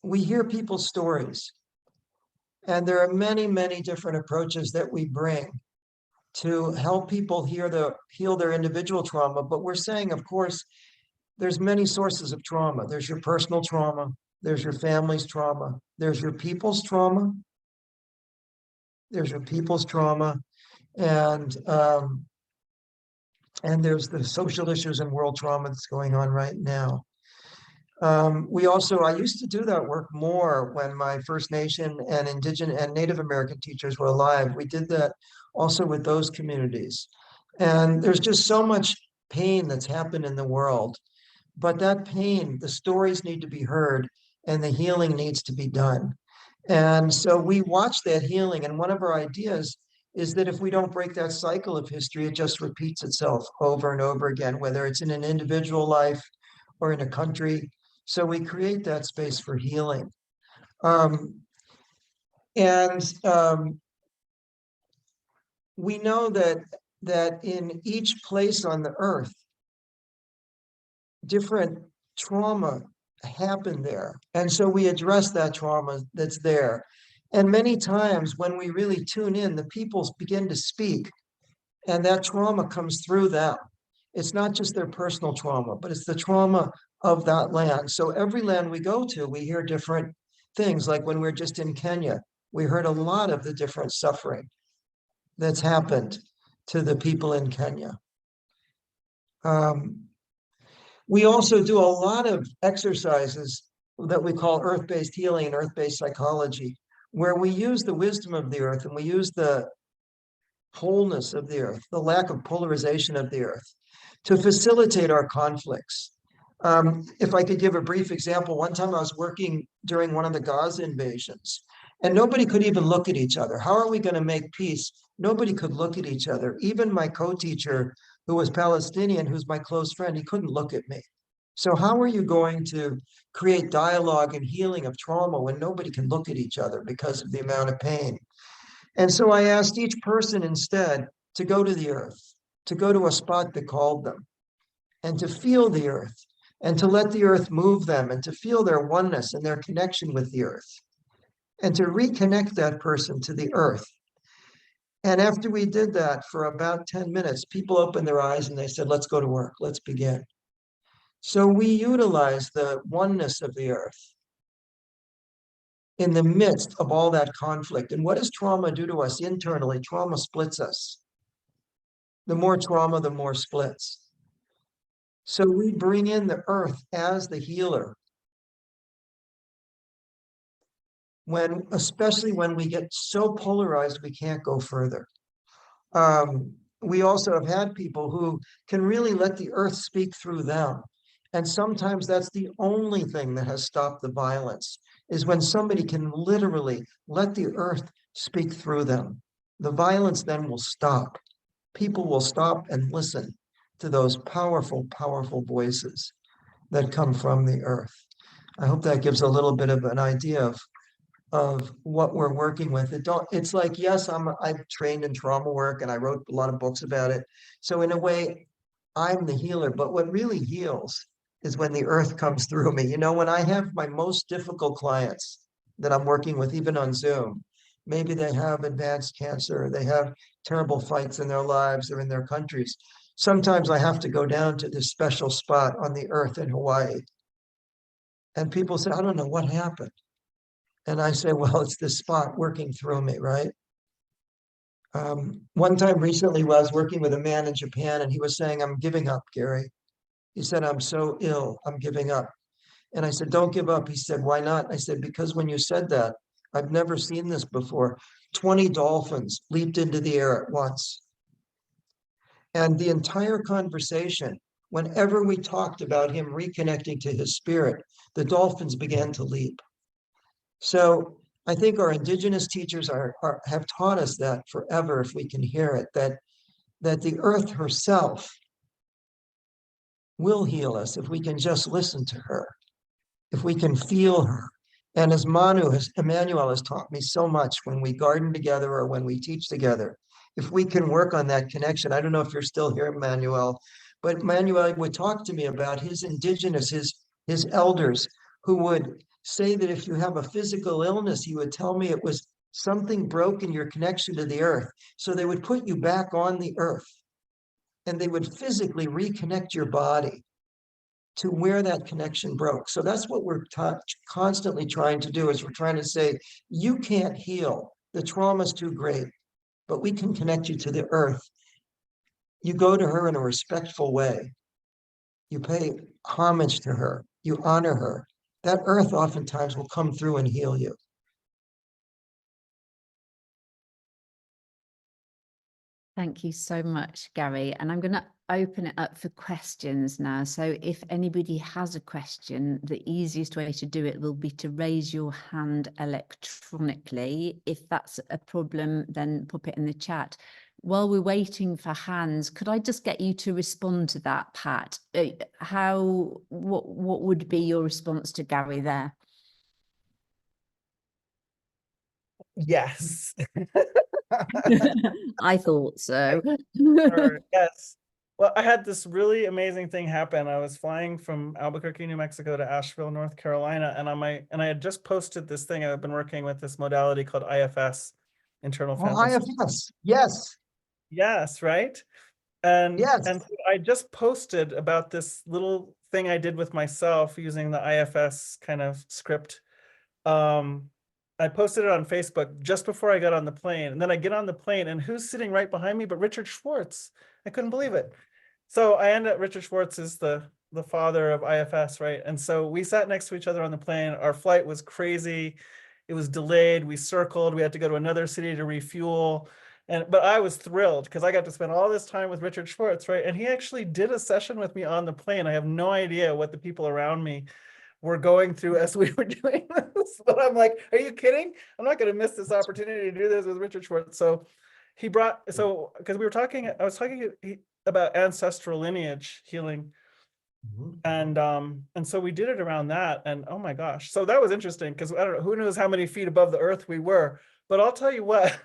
we hear people's stories. And there are many, many different approaches that we bring to help people heal their individual trauma. But we're saying, of course, there's many sources of trauma. There's your personal trauma, there's your family's trauma, there's your people's trauma, there's your people's trauma, and there's the social issues and world trauma that's going on right now. I used to do that work more when my First Nation and Indigenous and Native American teachers were alive. We did that also with those communities. And there's just so much pain that's happened in the world. But that pain, the stories need to be heard and the healing needs to be done. And so we watch that healing. And one of our ideas is that if we don't break that cycle of history, it just repeats itself over and over again, whether it's in an individual life or in a country. So we create that space for healing. We know that in each place on the earth, different trauma happened there. And so we address that trauma that's there. And many times when we really tune in, the peoples begin to speak and that trauma comes through them. It's not just their personal trauma, but it's the trauma of that land. So every land we go to, we hear different things. Like when we're just in Kenya, we heard a lot of the different suffering that's happened to the people in Kenya. We also do a lot of exercises that we call earth-based healing and earth-based psychology, where we use the wisdom of the earth and we use the wholeness of the earth, the lack of polarization of the earth, to facilitate our conflicts. If I could give a brief example, one time I was working during one of the Gaza invasions, and nobody could even look at each other. How are we going to make peace? Nobody could look at each other. Even my co-teacher, who was Palestinian, who's my close friend, he couldn't look at me. So how are you going to create dialogue and healing of trauma when nobody can look at each other because of the amount of pain? And so I asked each person instead to go to the earth, to go to a spot that called them, and to feel the earth, and to let the earth move them, and to feel their oneness and their connection with the earth, and to reconnect that person to the earth. And after we did that for about 10 minutes, people opened their eyes and they said, let's go to work, let's begin. So we utilize the oneness of the earth in the midst of all that conflict. And what does trauma do to us internally? Trauma splits us. The more trauma, the more splits. So we bring in the earth as the healer. Especially when we get so polarized, we can't go further. We also have had people who can really let the earth speak through them. And sometimes that's the only thing that has stopped the violence, is when somebody can literally let the earth speak through them. The violence then will stop. People will stop and listen to those powerful, powerful voices that come from the earth. I hope that gives a little bit of an idea of what we're working with. It's like, yes, I've trained in trauma work and I wrote a lot of books about it. So in a way, I'm the healer, but what really heals is when the earth comes through me. You know, when I have my most difficult clients that I'm working with, even on Zoom, maybe they have advanced cancer, they have terrible fights in their lives or in their countries. Sometimes I have to go down to this special spot on the earth in Hawaii. And people say, I don't know what happened. And I say, well, it's this spot working through me, right? One time recently, I was working with a man in Japan and he was saying, I'm giving up, Gary. He said, I'm so ill, I'm giving up. And I said, don't give up. He said, why not? I said, because when you said that, I've never seen this before. 20 dolphins leaped into the air at once. And the entire conversation, whenever we talked about him reconnecting to his spirit, the dolphins began to leap. So I think our indigenous teachers have taught us that forever, if we can hear it, that the earth herself will heal us if we can just listen to her, if we can feel her. And as Emmanuel has taught me so much when we garden together or when we teach together, if we can work on that connection. I don't know if you're still here, Emmanuel, but Emmanuel would talk to me about his indigenous, his elders, who would say that if you have a physical illness, he would tell me it was something broke in your connection to the earth. So they would put you back on the earth and they would physically reconnect your body to where that connection broke. So that's what we're constantly trying to do, is we're trying to say, you can't heal. The trauma's too great, but we can connect you to the earth. You go to her in a respectful way. You pay homage to her. You honor her. That earth oftentimes will come through and heal you. Thank you so much, Gary. And I'm going to open it up for questions now. So if anybody has a question, the easiest way to do it will be to raise your hand electronically. If that's a problem, then pop it in the chat. While we're waiting for hands, could I just get you to respond to that, Pat? What would be your response to Gary there? Yes. I thought so. Sure, yes. Well, I had this really amazing thing happen. I was flying from Albuquerque, New Mexico to Asheville, North Carolina, and I had just posted this thing. I've been working with this modality called IFS, internal family. IFS, yes. Yes, right? And Yes. so I just posted about this little thing I did with myself using the IFS kind of script. I posted it on Facebook just before I got on the plane, and then I get on the plane, and who's sitting right behind me but Richard Schwartz? I couldn't believe it. So I ended up, Richard Schwartz is the father of IFS, right? And so we sat next to each other on the plane. Our flight was crazy. It was delayed. We circled. We had to go to another city to refuel. But I was thrilled because I got to spend all this time with Richard Schwartz, right? And he actually did a session with me on the plane. I have no idea what the people around me were going through as we were doing this. But I'm like, are you kidding? I'm not going to miss this opportunity to do this with Richard Schwartz. So he brought, so because we were talking, I was talking about ancestral lineage healing. And so we did it around that, and oh my gosh, so that was interesting because I don't know, who knows how many feet above the earth we were, but I'll tell you what,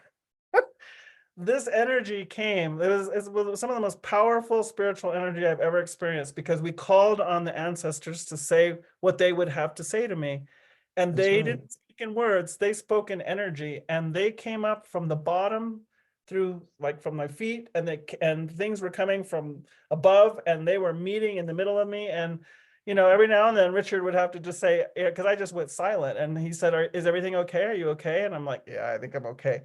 this energy came. It was some of the most powerful spiritual energy I've ever experienced, because we called on the ancestors to say what they would have to say to me, and That's they right. didn't speak in words, they spoke in energy, and they came up from the bottom through, like, from my feet, and things were coming from above, and they were meeting in the middle of me. And every now and then Richard would have to just say, because I just went silent, and he said, is everything okay? Are you okay? And I'm like, yeah, I think I'm okay.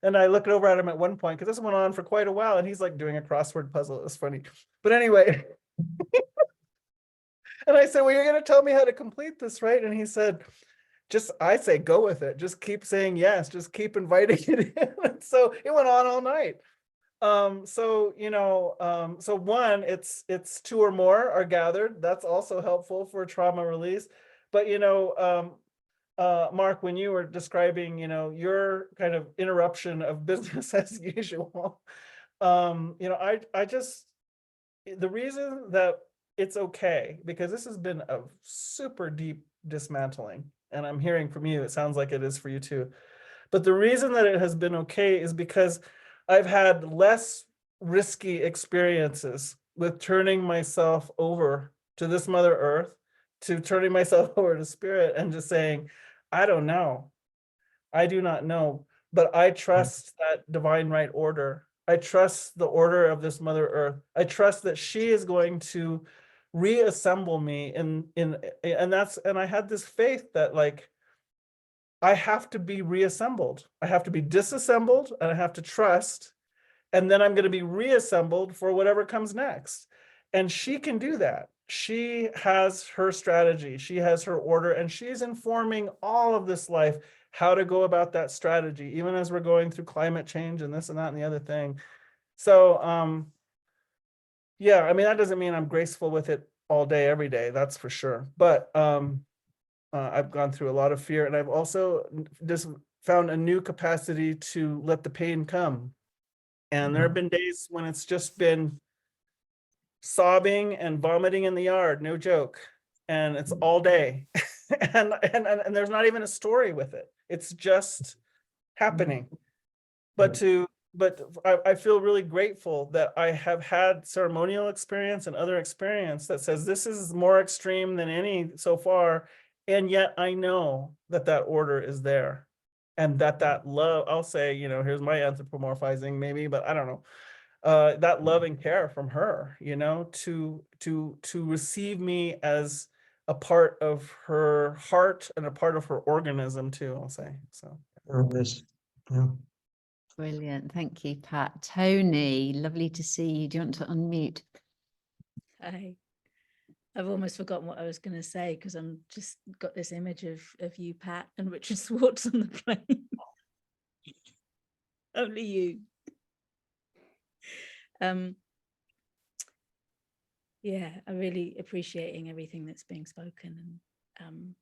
And I looked over at him at one point, because this went on for quite a while, and he's like doing a crossword puzzle. It was funny. But anyway, and I said, well, you're going to tell me how to complete this, right? And he said, I say, go with it. Just keep saying yes. Just keep inviting it in. So it went on all night. So one, it's two or more are gathered. That's also helpful for trauma release. But, Mark, when you were describing, your kind of interruption of business as usual, I just, the reason that it's okay, because this has been a super deep dismantling, and I'm hearing from you, it sounds like it is for you too. But the reason that it has been okay is because I've had less risky experiences with turning myself over to this Mother Earth, to turning myself over to Spirit, and just saying, I don't know. I do not know, but I trust that divine right order. I trust the order of this Mother Earth. I trust that she is going to reassemble me and I had this faith that, like, I have to be reassembled. I have to be disassembled, and I have to trust, and then I'm going to be reassembled for whatever comes next. And she can do that. She has her strategy, she has her order, and she's informing all of this life how to go about that strategy, even as we're going through climate change and this and that and the other thing. So yeah, I mean, that doesn't mean I'm graceful with it all day, every day, that's for sure. But I've gone through a lot of fear, and I've also just found a new capacity to let the pain come. And there have been days when it's just been sobbing and vomiting in the yard, no joke. And it's all day. and there's not even a story with it. It's just happening. But I feel really grateful that I have had ceremonial experience and other experience that says this is more extreme than any so far. And yet I know that that order is there, and that love, I'll say, here's my anthropomorphizing maybe, but I don't know, that love and care from her, to receive me as a part of her heart and a part of her organism too, I'll say. So There it is. Yeah. Brilliant. Thank you, Pat. Tony, lovely to see you. Do you want to unmute? Hi. I've almost forgotten what I was going to say, because I'm just got this image of you, Pat, and Richard Schwartz on the plane. Only you. Yeah, I'm really appreciating everything that's being spoken, and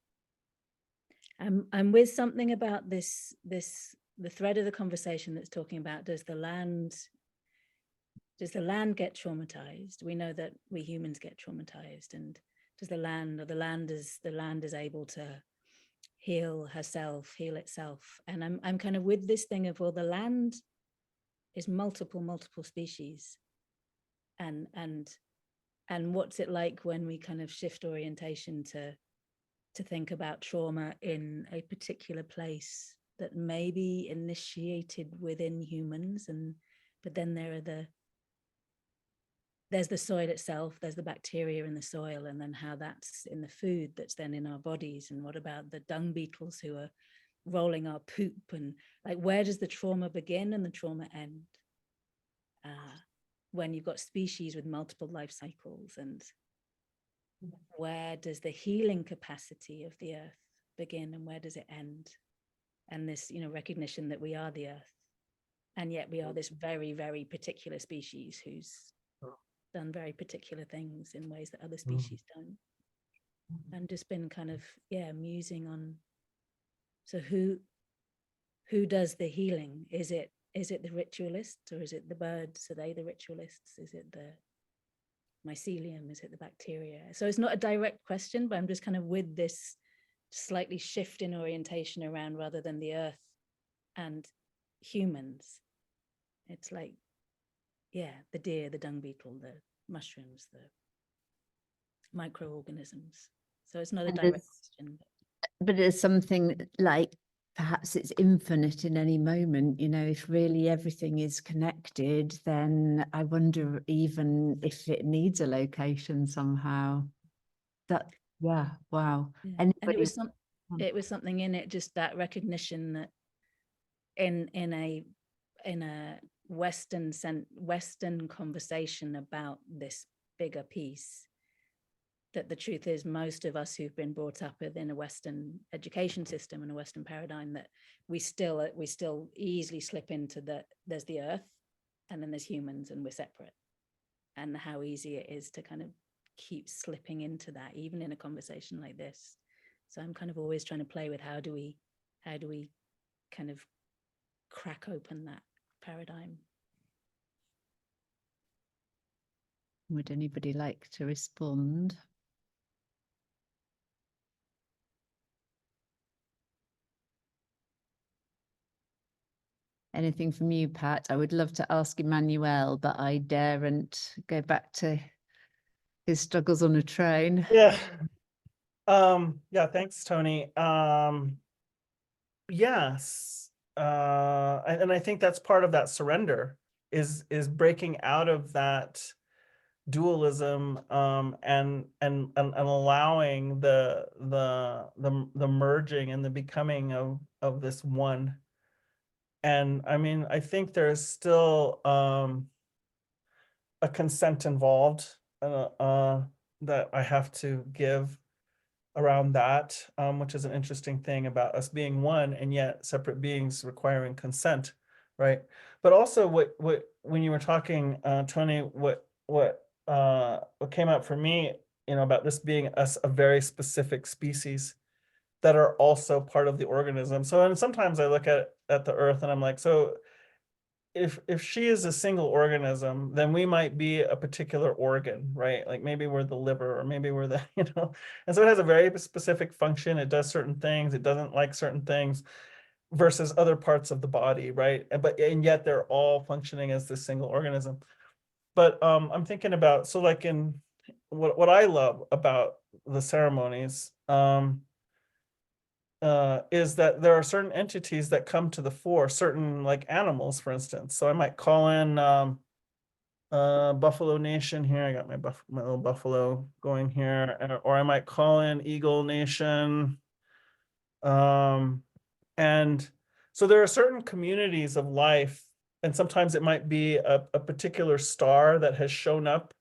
I'm with something about this the thread of the conversation that's talking about, does the land get traumatized? We know that we humans get traumatized, and does the land is able to heal herself, heal itself? And I'm kind of with this thing of, well, the land is multiple species, and what's it like when we kind of shift orientation to think about trauma in a particular place that may be initiated within humans, but then there's the soil itself, there's the bacteria in the soil, and then how that's in the food that's then in our bodies. And what about the dung beetles who are rolling our poop? And like, where does the trauma begin and the trauma end? When you've got species with multiple life cycles, and where does the healing capacity of the earth begin and where does it end? And this, recognition that we are the earth, And yet we are this very, very particular species who's done very particular things in ways that other species don't. And just been kind of, yeah, musing on, so who does the healing? Is it the ritualists, or is it the birds? Are they the ritualists? Is it the mycelium? Is it the bacteria? So it's not a direct question, but I'm just kind of with this slightly shift in orientation around, rather than the earth and humans. It's like, yeah, the deer, the dung beetle, the mushrooms, the microorganisms. So it's not a And direct it's- question. But it's something like, perhaps it's infinite in any moment, you know, if really everything is connected, then I wonder even if it needs a location somehow. That, yeah, wow. Yeah. And it Anybody? was something in it, just that recognition that in a Western conversation about this bigger piece, that the truth is most of us who've been brought up within a Western education system and a Western paradigm, that we still easily slip into there's the earth and then there's humans and we're separate, and how easy it is to kind of keep slipping into that, even in a conversation like this. So I'm kind of always trying to play with how do we kind of crack open that paradigm. Would anybody like to respond? Anything from you, Pat? I would love to ask Emmanuel, but I daren't go back to his struggles on a train. Yeah. Yeah, thanks, Tony. Yes. And I think that's part of that surrender, is breaking out of that dualism, and allowing the merging and the becoming of this one. And I mean, I think there's still a consent involved, that I have to give around that, which is an interesting thing about us being one and yet separate beings requiring consent, right? But also, what when you were talking, Tony, what came up for me, you know, about this being us, a very specific species that are also part of the organism. So, and sometimes I look at the Earth and I'm like, so if she is a single organism, then we might be a particular organ, right? Like maybe we're the liver, or maybe we're the, you know, and so it has a very specific function. It does certain things, it doesn't like certain things, versus other parts of the body, right? And yet they're all functioning as this single organism. But I'm thinking about, so like in what I love about the ceremonies, is that there are certain entities that come to the fore, certain like animals, for instance. So I might call in Buffalo Nation here. I got my little buffalo going here, or I might call in Eagle Nation. And so there are certain communities of life, and sometimes it might be a particular star that has shown up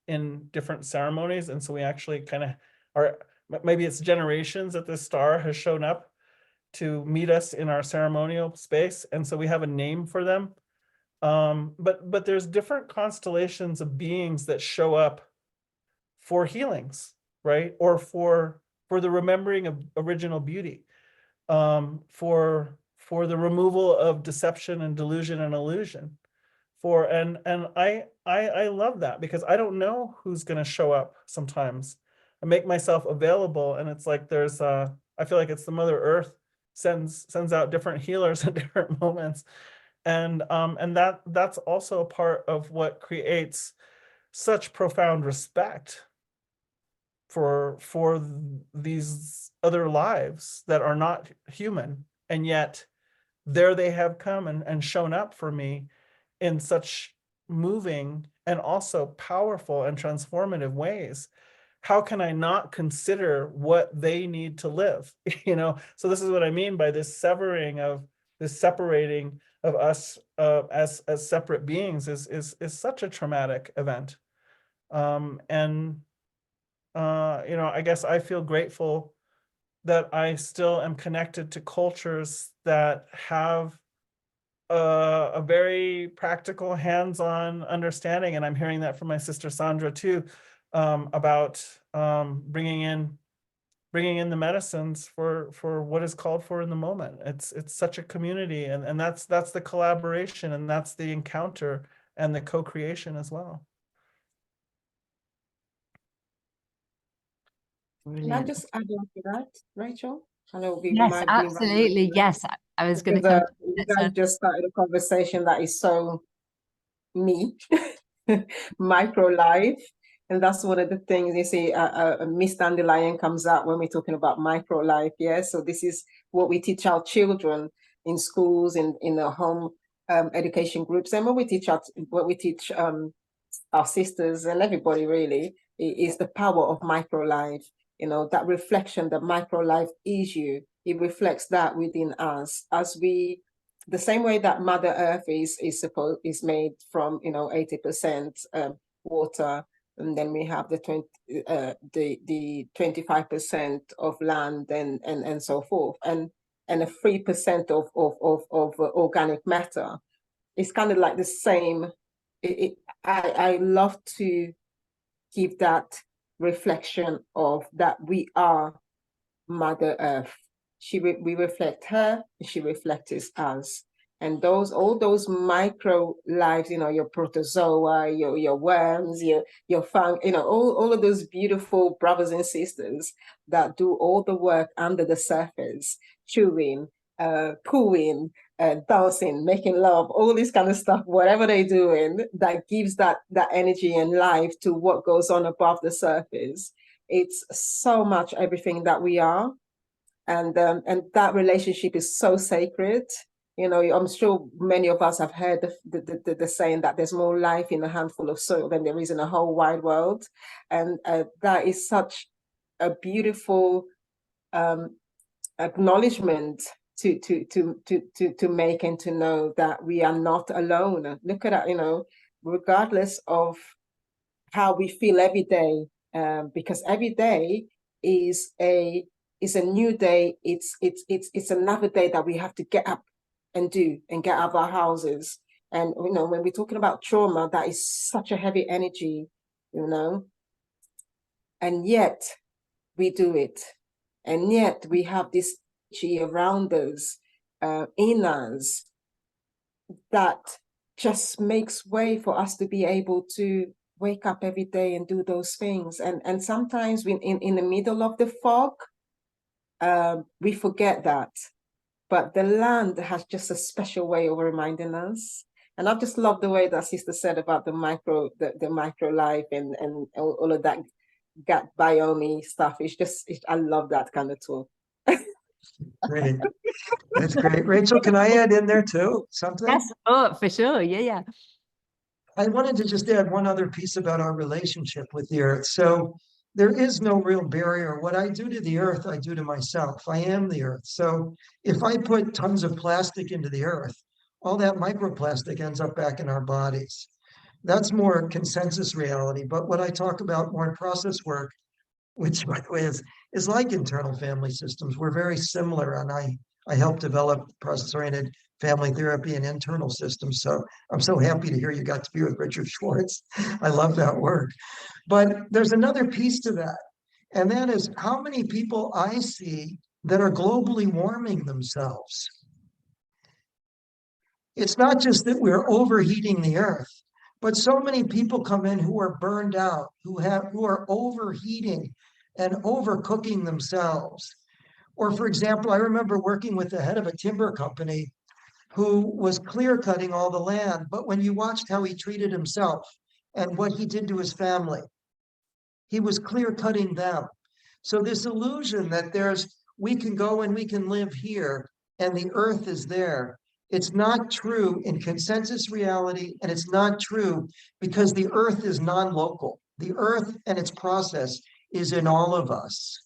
in different ceremonies. And so we actually kind of are, maybe it's generations that this star has shown up to meet us in our ceremonial space. And so we have a name for them. But there's different constellations of beings that show up for healings, right? Or for the remembering of original beauty, for the removal of deception and delusion and illusion. And I love that, because I don't know who's going to show up sometimes. I make myself available, and it's like there's I feel like it's the Mother Earth sends out different healers at different moments. And that's also a part of what creates such profound respect for these other lives that are not human, and yet there they have come and shown up for me in such moving and also powerful and transformative ways. How can I not consider what they need to live? You know, so this is what I mean by this separating of us as separate beings is such a traumatic event. And you know, I guess I feel grateful that I still am connected to cultures that have a very practical, hands-on understanding, and I'm hearing that from my sister Sandra too, about bringing in the medicines for what is called for in the moment. It's such a community, and that's the collaboration, and that's the encounter and the co-creation as well. Can I Brilliant. just add on to that, Rachel? I know we Yes, might be running absolutely. late, Yes, I was going to because come to you that. guys just started a conversation that is so me, micro life. And that's one of the things you see, Miss Dandelion comes out when we're talking about micro life. Yeah. So this is what we teach our children in schools, in the home education groups. And what we teach our sisters and everybody really is the power of micro life. You know, that reflection that micro life is you. It reflects that within us as we, the same way that Mother Earth is made from 80% water, and then we have the 25% of land and so forth, and a 3% of organic matter. It's kind of like the same. I love to give that reflection of that we are Mother Earth. We reflect her, and she reflects us. And all those micro lives, your protozoa, your worms, your fung, all of those beautiful brothers and sisters that do all the work under the surface, chewing, cooing, dancing, making love, all this kind of stuff, whatever they're doing, that gives that energy and life to what goes on above the surface. It's so much everything that we are. And that relationship is so sacred. I'm sure many of us have heard the saying that there's more life in a handful of soil than there is in a whole wide world. And that is such a beautiful acknowledgement to make, and to know that we are not alone. Look at that, regardless of how we feel every day, because every day is a new day. It's another day that we have to get up and do and get out of our houses. And when we're talking about trauma, that is such a heavy energy, and yet we do it, and yet we have this energy around us, in us, that just makes way for us to be able to wake up every day and do those things. And sometimes in the middle of the fog, we forget that. But the land has just a special way of reminding us. And I just love the way that sister said about the micro life and all of that gut biome stuff. I love that kind of talk. Great. That's great. Rachel, can I add in there too, something? Yes, oh, for sure. Yeah. I wanted to just add one other piece about our relationship with the earth. So there is no real barrier. What I do to the earth, I do to myself. I am the earth. So if I put tons of plastic into the earth, all that microplastic ends up back in our bodies. That's more consensus reality. But what I talk about more in process work, which by the way is like internal family systems, we're very similar. And I helped develop process-oriented family therapy and internal systems. So I'm so happy to hear you got to be with Richard Schwartz. I love that work. But there's another piece to that. And that is how many people I see that are globally warming themselves. It's not just that we're overheating the earth, but so many people come in who are burned out, who are overheating and overcooking themselves. Or for example, I remember working with the head of a timber company who was clear cutting all the land, but when you watched how he treated himself and what he did to his family, he was clear cutting them. So this illusion that we can go and we can live here and the earth is there, it's not true in consensus reality, and it's not true because the earth is non-local. The earth and its process is in all of us.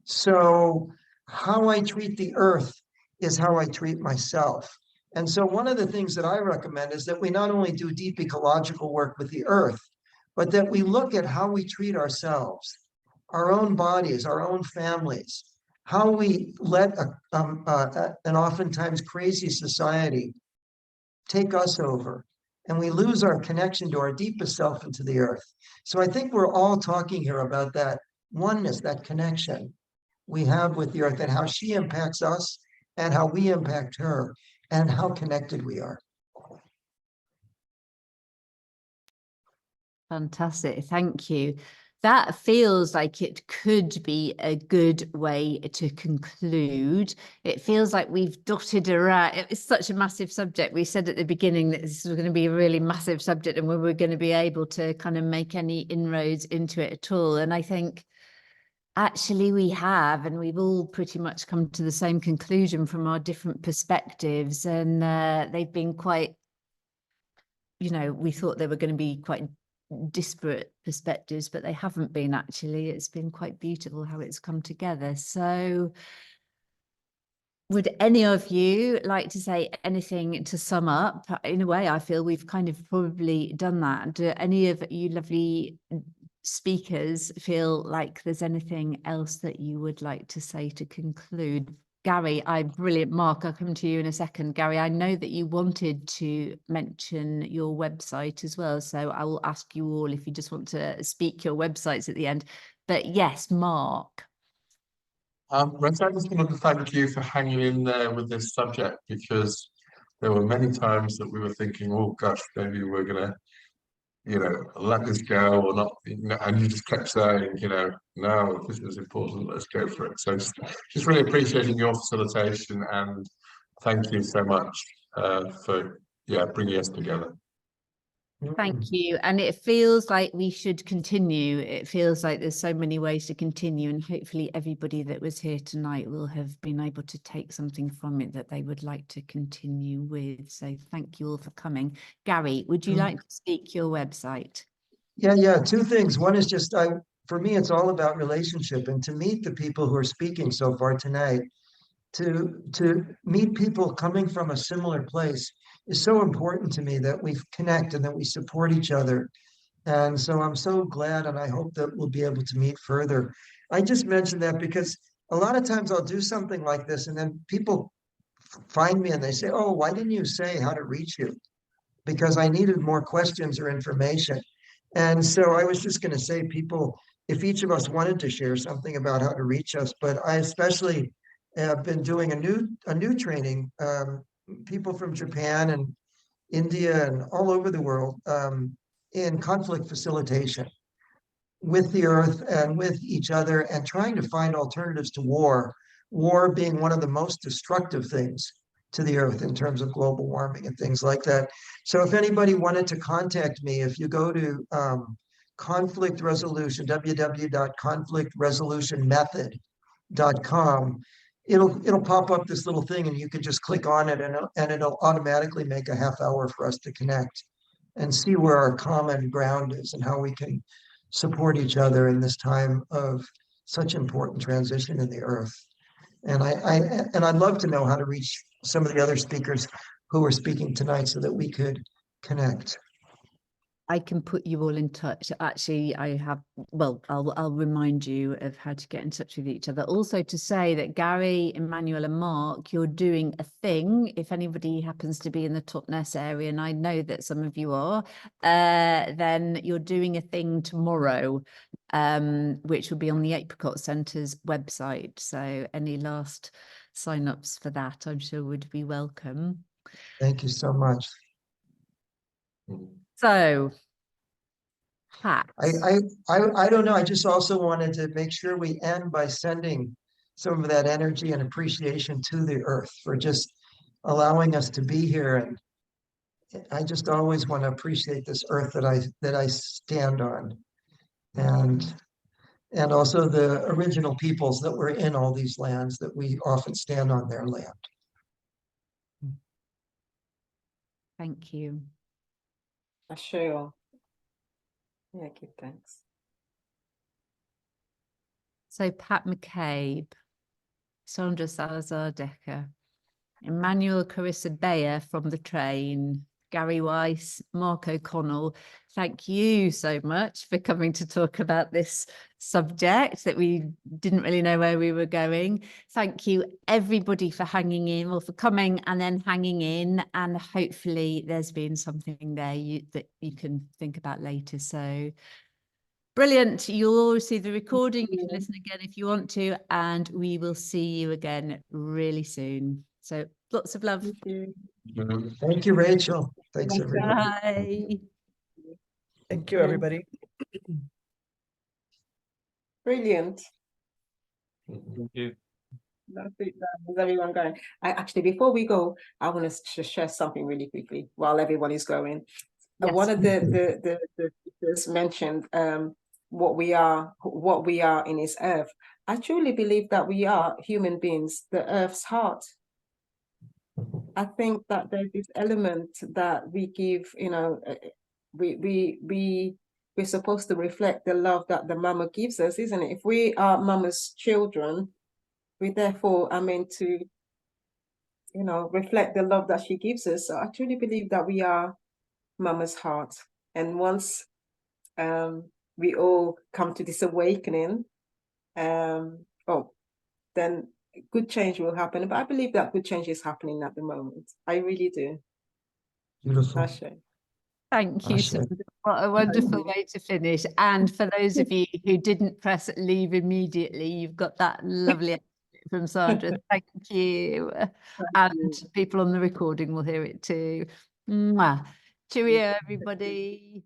So how I treat the earth is how I treat myself. And so one of the things that I recommend is that we not only do deep ecological work with the earth, but that we look at how we treat ourselves, our own bodies, our own families, how we let an oftentimes crazy society take us over, and we lose our connection to our deepest self and to the earth. So I think we're all talking here about that oneness, that connection we have with the earth, and how she impacts us and how we impact her, and how connected we are. Fantastic, thank you. That feels like it could be a good way to conclude. It feels like we've dotted around. It's such a massive subject. We said at the beginning that this was going to be a really massive subject, and we were going to be able to kind of make any inroads into it at all. And I think actually we have, and we've all pretty much come to the same conclusion from our different perspectives. And they've been quite, you know, we thought they were going to be quite disparate perspectives, but they haven't been actually. It's been quite beautiful how it's come together. So would any of you like to say anything to sum up? In a way, I feel we've kind of probably done that. Do any of you lovely speakers feel like there's anything else that you would like to say to conclude? Gary, brilliant. Mark, I'll come to you in a second. Gary, I know that you wanted to mention your website as well, so I will ask you all if you just want to speak your websites at the end. But yes, Mark. Rachel, I just wanted to thank you for hanging in there with this subject, because there were many times that we were thinking, oh gosh, maybe we're gonna, you know, let this go or not, you know, and you just kept saying, you know, no, this is important, let's go for it. So just really appreciating your facilitation, and thank you so much for bringing us together. Thank you. And it feels like we should continue. It feels like there's so many ways to continue, and hopefully everybody that was here tonight will have been able to take something from it that they would like to continue with. So thank you all for coming. Gary, would you like to speak your website? Yeah, two things. One is just, for me, it's all about relationship, and to meet the people who are speaking so far tonight, to meet people coming from a similar place is so important to me, that we connect and that we support each other. And so I'm so glad, and I hope that we'll be able to meet further. I just mentioned that because a lot of times I'll do something like this, and then people find me and they say, oh, why didn't you say how to reach you? Because I needed more questions or information. And so I was just going to say, people, if each of us wanted to share something about how to reach us, but I especially have been doing a new training, people from Japan and India and all over the world, in conflict facilitation with the earth and with each other, and trying to find alternatives to war being one of the most destructive things to the earth in terms of global warming and things like that. So if anybody wanted to contact me, if you go to conflict resolution, www.conflictresolutionmethod.com, it'll pop up this little thing, and you can just click on it, and it'll automatically make a half hour for us to connect and see where our common ground is and how we can support each other in this time of such important transition in the earth. And I'd love to know how to reach some of the other speakers who are speaking tonight so that we could connect. I can put you all in touch. Actually, I have, well, I'll remind you of how to get in touch with each other. Also to say that Gary, Emmanuel and Mark, you're doing a thing. If anybody happens to be in the Totnes area, and I know that some of you are, then you're doing a thing tomorrow, which will be on the Apricot Centre's website. So any last sign-ups for that, I'm sure would be welcome. Thank you so much. So, Pat. I don't know. I just also wanted to make sure we end by sending some of that energy and appreciation to the earth for just allowing us to be here. And I just always want to appreciate this earth that I stand on, and also the original peoples that were in all these lands, that we often stand on their land. Thank you. Sure. Yeah, give thanks. So Pat McCabe, Sandra Salazar Decker, Emmanuel Karisa Baya from the train, Gary Reiss, Mark O'Connell, thank you so much for coming to talk about this subject that we didn't really know where we were going. Thank you everybody for hanging in, or for coming and then hanging in, and hopefully there's been something there that you can think about later. So brilliant. You'll all see the recording. You can listen again if you want to, and we will see you again really soon. So lots of love. Thank you. Thank you, Rachel. Thanks, everybody. Bye. Thank you, everybody. Brilliant. Thank you. That's it. Is everyone going? Actually, before we go, I want to share something really quickly while everyone is going. Yes. One of the speakers mentioned what we are in this earth. I truly believe that we are human beings, the earth's heart. I think that there's this element that we give, you know, we're supposed to reflect the love that the mama gives us, isn't it? If we are mama's children, we therefore are meant to, you know, reflect the love that she gives us. So I truly believe that we are mama's heart. And once we all come to this awakening, then good change will happen. But I believe that good change is happening at the moment. I really do. Beautiful. Ashe. Thank you. Ashe. What a wonderful way to finish. And for those of you who didn't press leave immediately, you've got that lovely exit from Sandra. Thank you. And people on the recording will hear it too. Mwah. Cheerio, everybody.